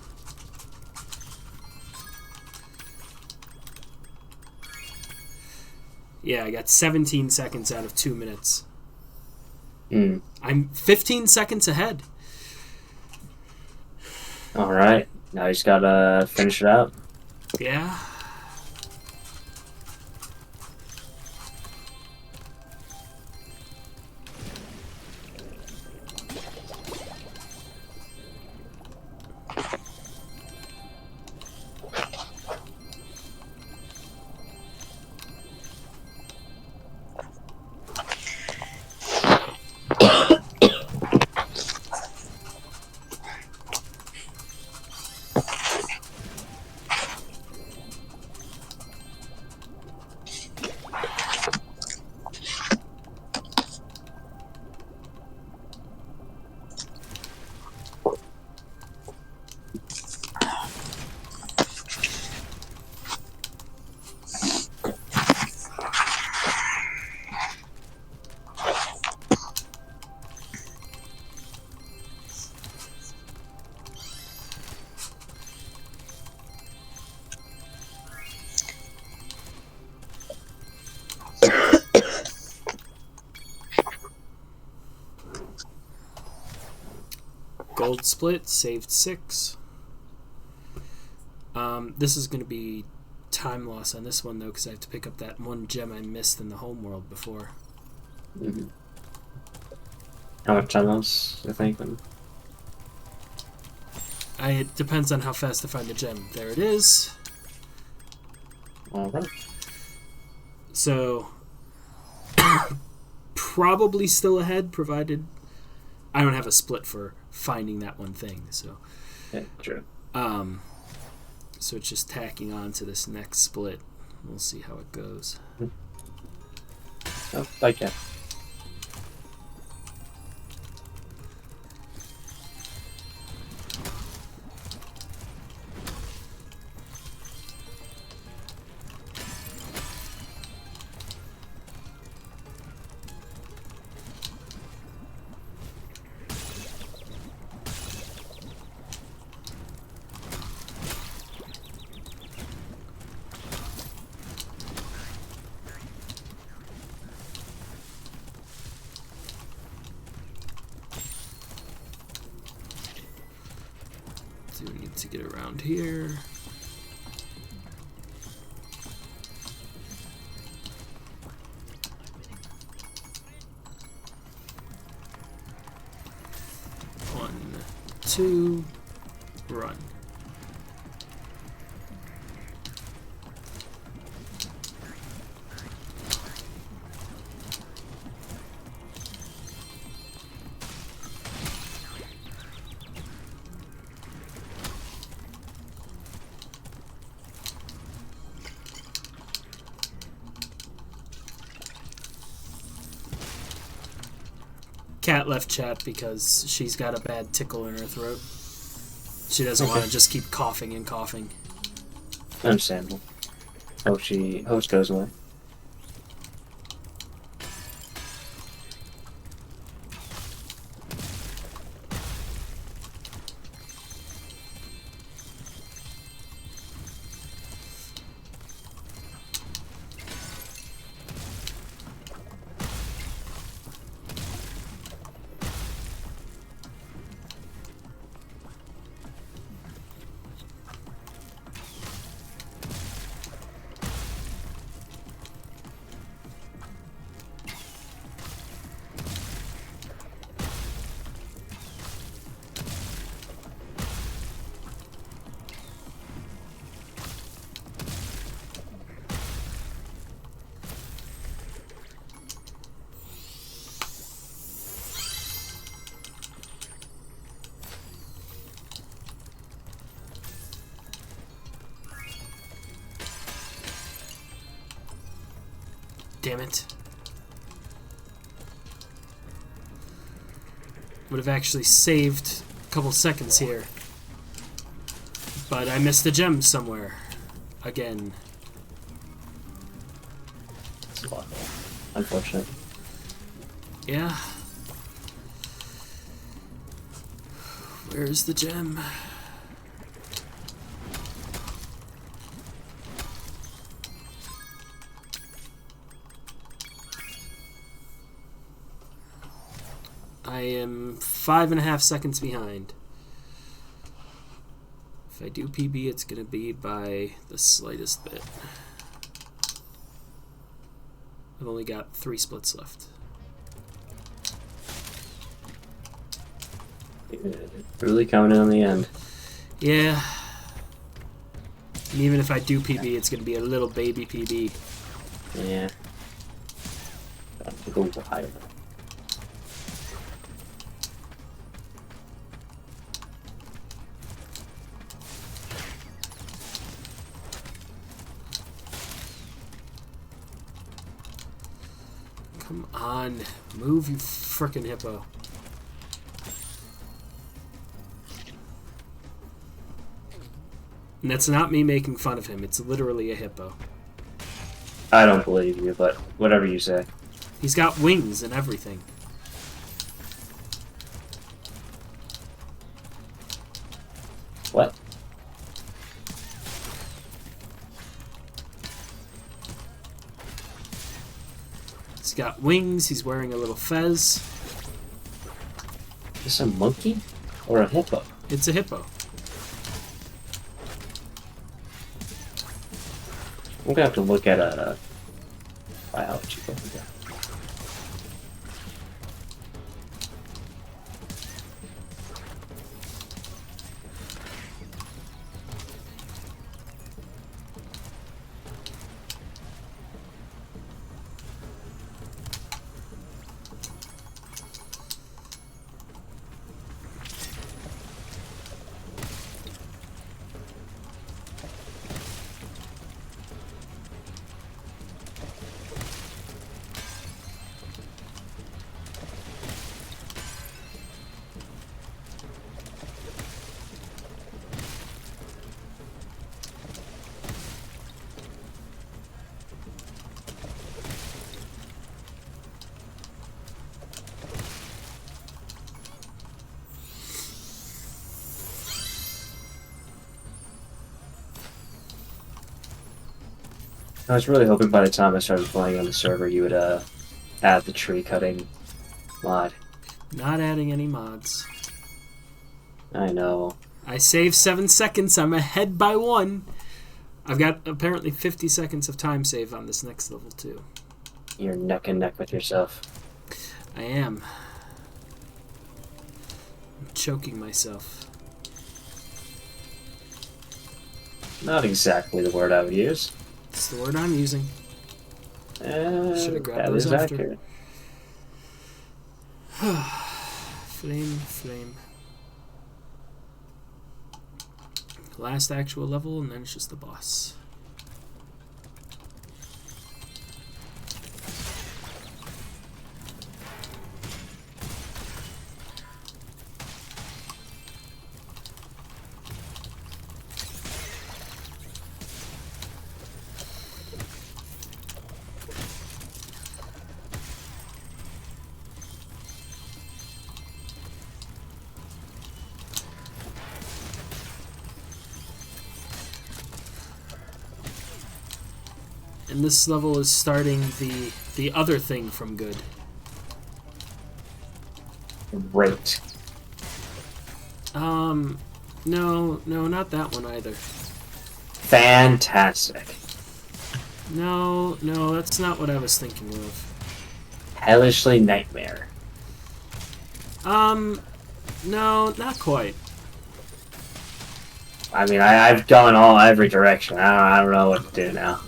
Yeah, I got 17 seconds out of 2 minutes. I'm 15 seconds ahead. Alright. Now you just gotta finish it out. Yeah. Gold split, saved 6. This is going to be time loss on this one, though, because I have to pick up that one gem I missed in the home world before. Mm-hmm. How much time loss, you think? It depends on how fast I find the gem. There it is. Alright. So, probably still ahead, provided I don't have a split for finding that one thing. So, yeah, true. So it's just tacking on to this next split. We'll see how it goes. Oh, okay. So we need to get around here. One, two, run. Cat left chat because she's got a bad tickle in her throat. She doesn't want to just keep coughing and coughing. Understandable. Hope it goes away. Damn it. Would have actually saved a couple seconds here. But I missed a gem somewhere. Again. It's unfortunate. Yeah. Where's the gem? I am 5.5 seconds behind. If I do PB, it's going to be by the slightest bit. I've only got 3 splits left. Really coming in on the end. Yeah. And even if I do PB, it's going to be a little baby PB. Yeah. I have to go higher. Come on. Move, you frickin' hippo. And that's not me making fun of him. It's literally a hippo. I don't believe you, but whatever you say. He's got wings and everything. What? He's got wings. He's wearing a little fez. Is this a monkey or a hippo? It's a hippo. I'm gonna have to look at a biology book again. I was really hoping by the time I started playing on the server, you would add the tree cutting mod. Not adding any mods. I know. I saved 7 seconds. I'm ahead by 1. I've got apparently 50 seconds of time save on this next level too. You're neck and neck with yourself. I am. I'm choking myself. Not exactly the word I would use. It's the word I'm using. Should've grabbed That those is after. accurate. Flame, flame. Last actual level, and then it's just the boss. And this level is starting the other thing from good. Great. No, not that one either. Fantastic. No, that's not what I was thinking of. Hellishly nightmare. No, not quite. I mean, I've gone every direction. I don't know what to do now.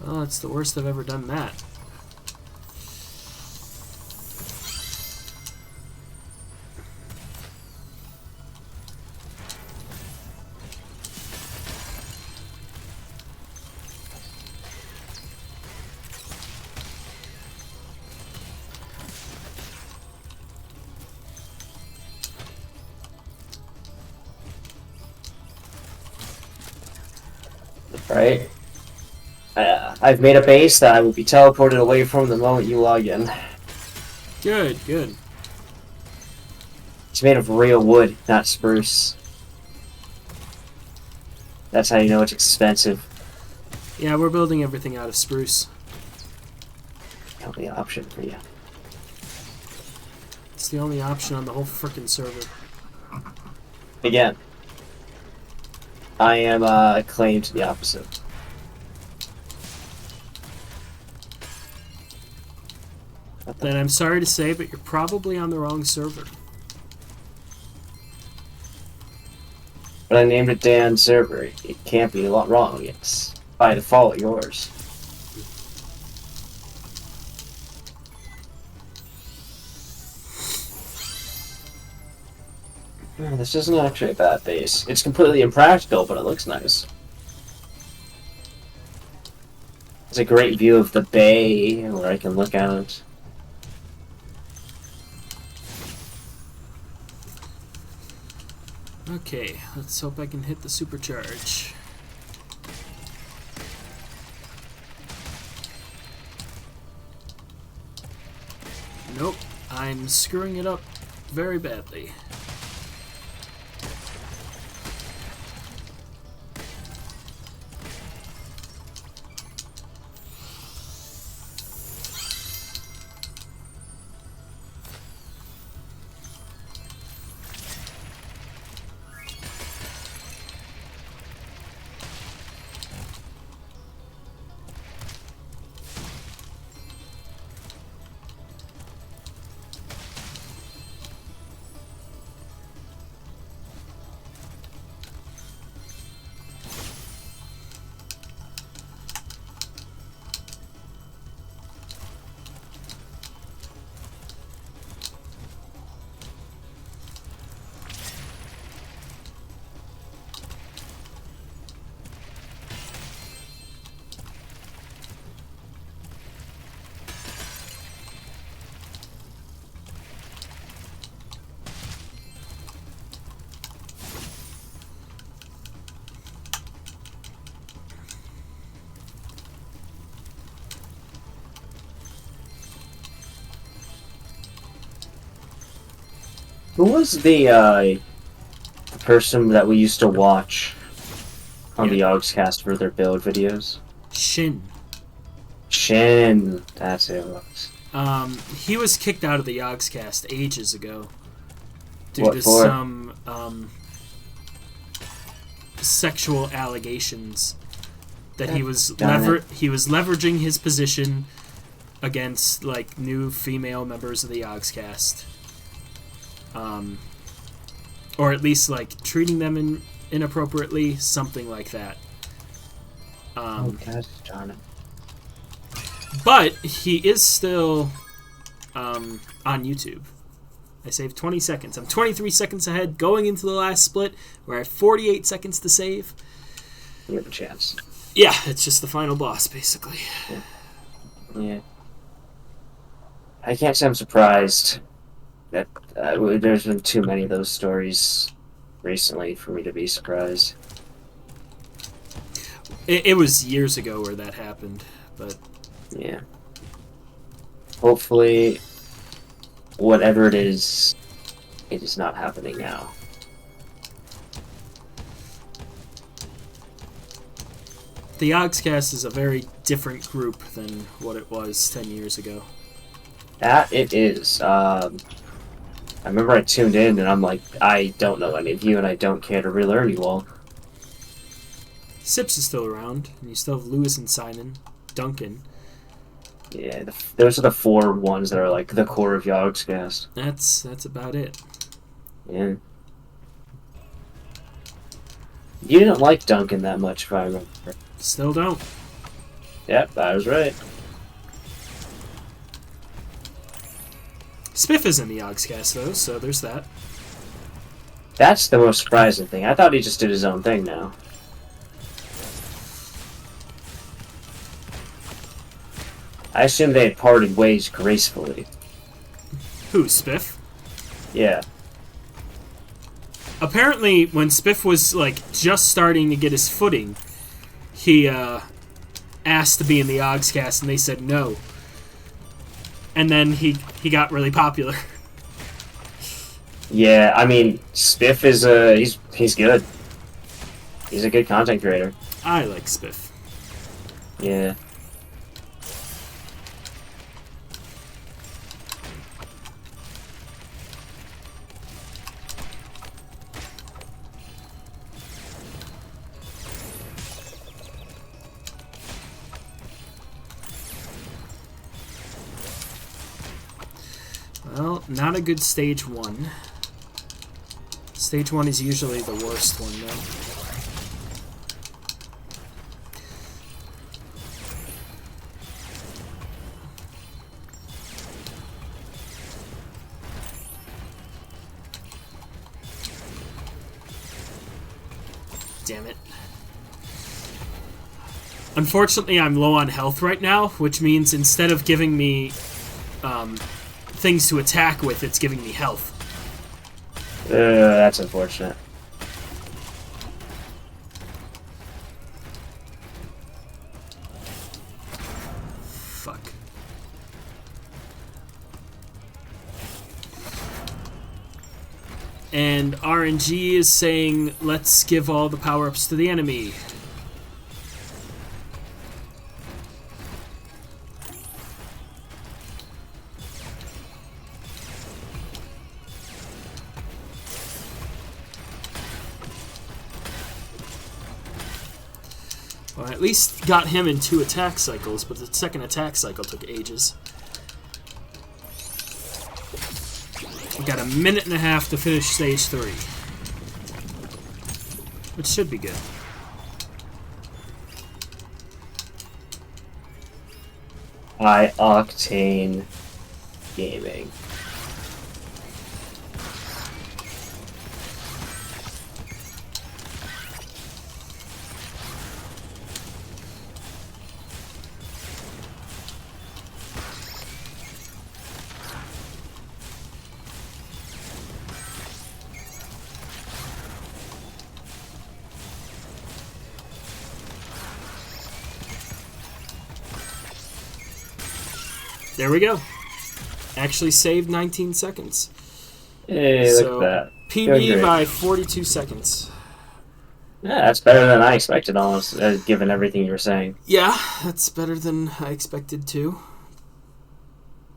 Well, it's the worst I've ever done that. Right? I've made a base that I will be teleported away from the moment you log in. Good, good. It's made of real wood, not spruce. That's how you know it's expensive. Yeah, we're building everything out of spruce. Only option for you. It's the only option on the whole frickin' server. Again, I am claim to the opposite. Then I'm sorry to say, but you're probably on the wrong server. But I named it Dan server. It can't be a lot wrong. It's by default yours. Oh, this isn't actually a bad base. It's completely impractical, but it looks nice. It's a great view of the bay where I can look out. Okay, let's hope I can hit the supercharge. Nope, I'm screwing it up very badly. Who was the person that we used to watch on the Yogscast for their build videos? Shin. Shin. That's who it was. He was kicked out of the Yogscast ages ago. Due What to for? some, sexual allegations that he was leveraging his position against, like, new female members of the Yogscast. Or at least, like, treating them inappropriately, something like that. Oh, God darn it. But he is still on YouTube. I saved 20 seconds. I'm 23 seconds ahead going into the last split, where I have 48 seconds to save. You have a chance. Yeah, it's just the final boss, basically. Yeah. I can't say I'm surprised that there's been too many of those stories recently for me to be surprised. It was years ago where that happened, but... Yeah. Hopefully, whatever it is not happening now. The Yogscast is a very different group than what it was 10 years ago. That it is. I remember I tuned in and I'm like, I don't know any of you and I don't care to relearn you all. Sips is still around, and you still have Lewis and Simon, Duncan. Yeah, those are the 4 ones that are like the core of Yogscast. That's about it. Yeah. You didn't like Duncan that much, if I remember. Still don't. Yep, I was right. Spiff is in the Yogscast, though, so there's that. That's the most surprising thing. I thought he just did his own thing now. I assumed they had parted ways gracefully. Who, Spiff? Yeah. Apparently, when Spiff was, like, just starting to get his footing, he, asked to be in the Yogscast, and they said no. And then he got really popular. Yeah, I mean, Spiff is, he's good. He's a good content creator. I like Spiff. Yeah. Well, not a good stage 1. Stage 1 is usually the worst one, though. Damn it. Unfortunately, I'm low on health right now, which means instead of giving me things to attack with, it's giving me health. That's unfortunate. Fuck. And RNG is saying, let's give all the power-ups to the enemy. Well, I at least got him in 2 attack cycles, but the second attack cycle took ages. We got a minute and a half to finish stage 3. Which should be good. High octane gaming. There we go. Actually saved 19 seconds. Hey, So, look at that. PB by 42 seconds. Yeah, that's better than I expected, almost, given everything you were saying. Yeah, that's better than I expected too.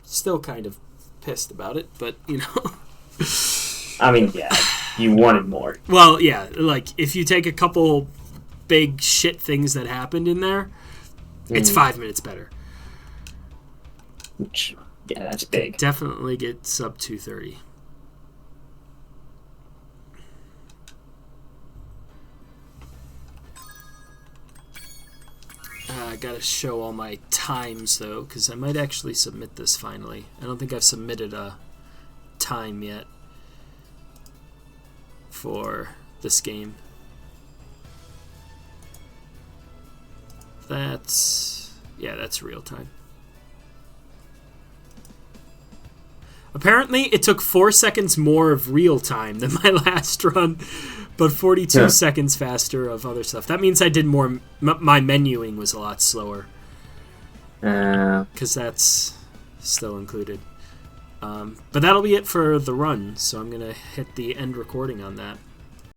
Still kind of pissed about it, but, you know. I mean, yeah, you wanted more. Well, yeah, like, if you take a couple big shit things that happened in there, it's 5 minutes better. Which, yeah, that's big. Definitely get sub 230. I gotta show all my times, though, because I might actually submit this finally. I don't think I've submitted a time yet for this game. That's... yeah, that's real time. Apparently, it took 4 seconds more of real time than my last run, but 42 seconds faster of other stuff. That means I did more... my menuing was a lot slower. Because that's still included. But that'll be it for the run, so I'm going to hit the end recording on that.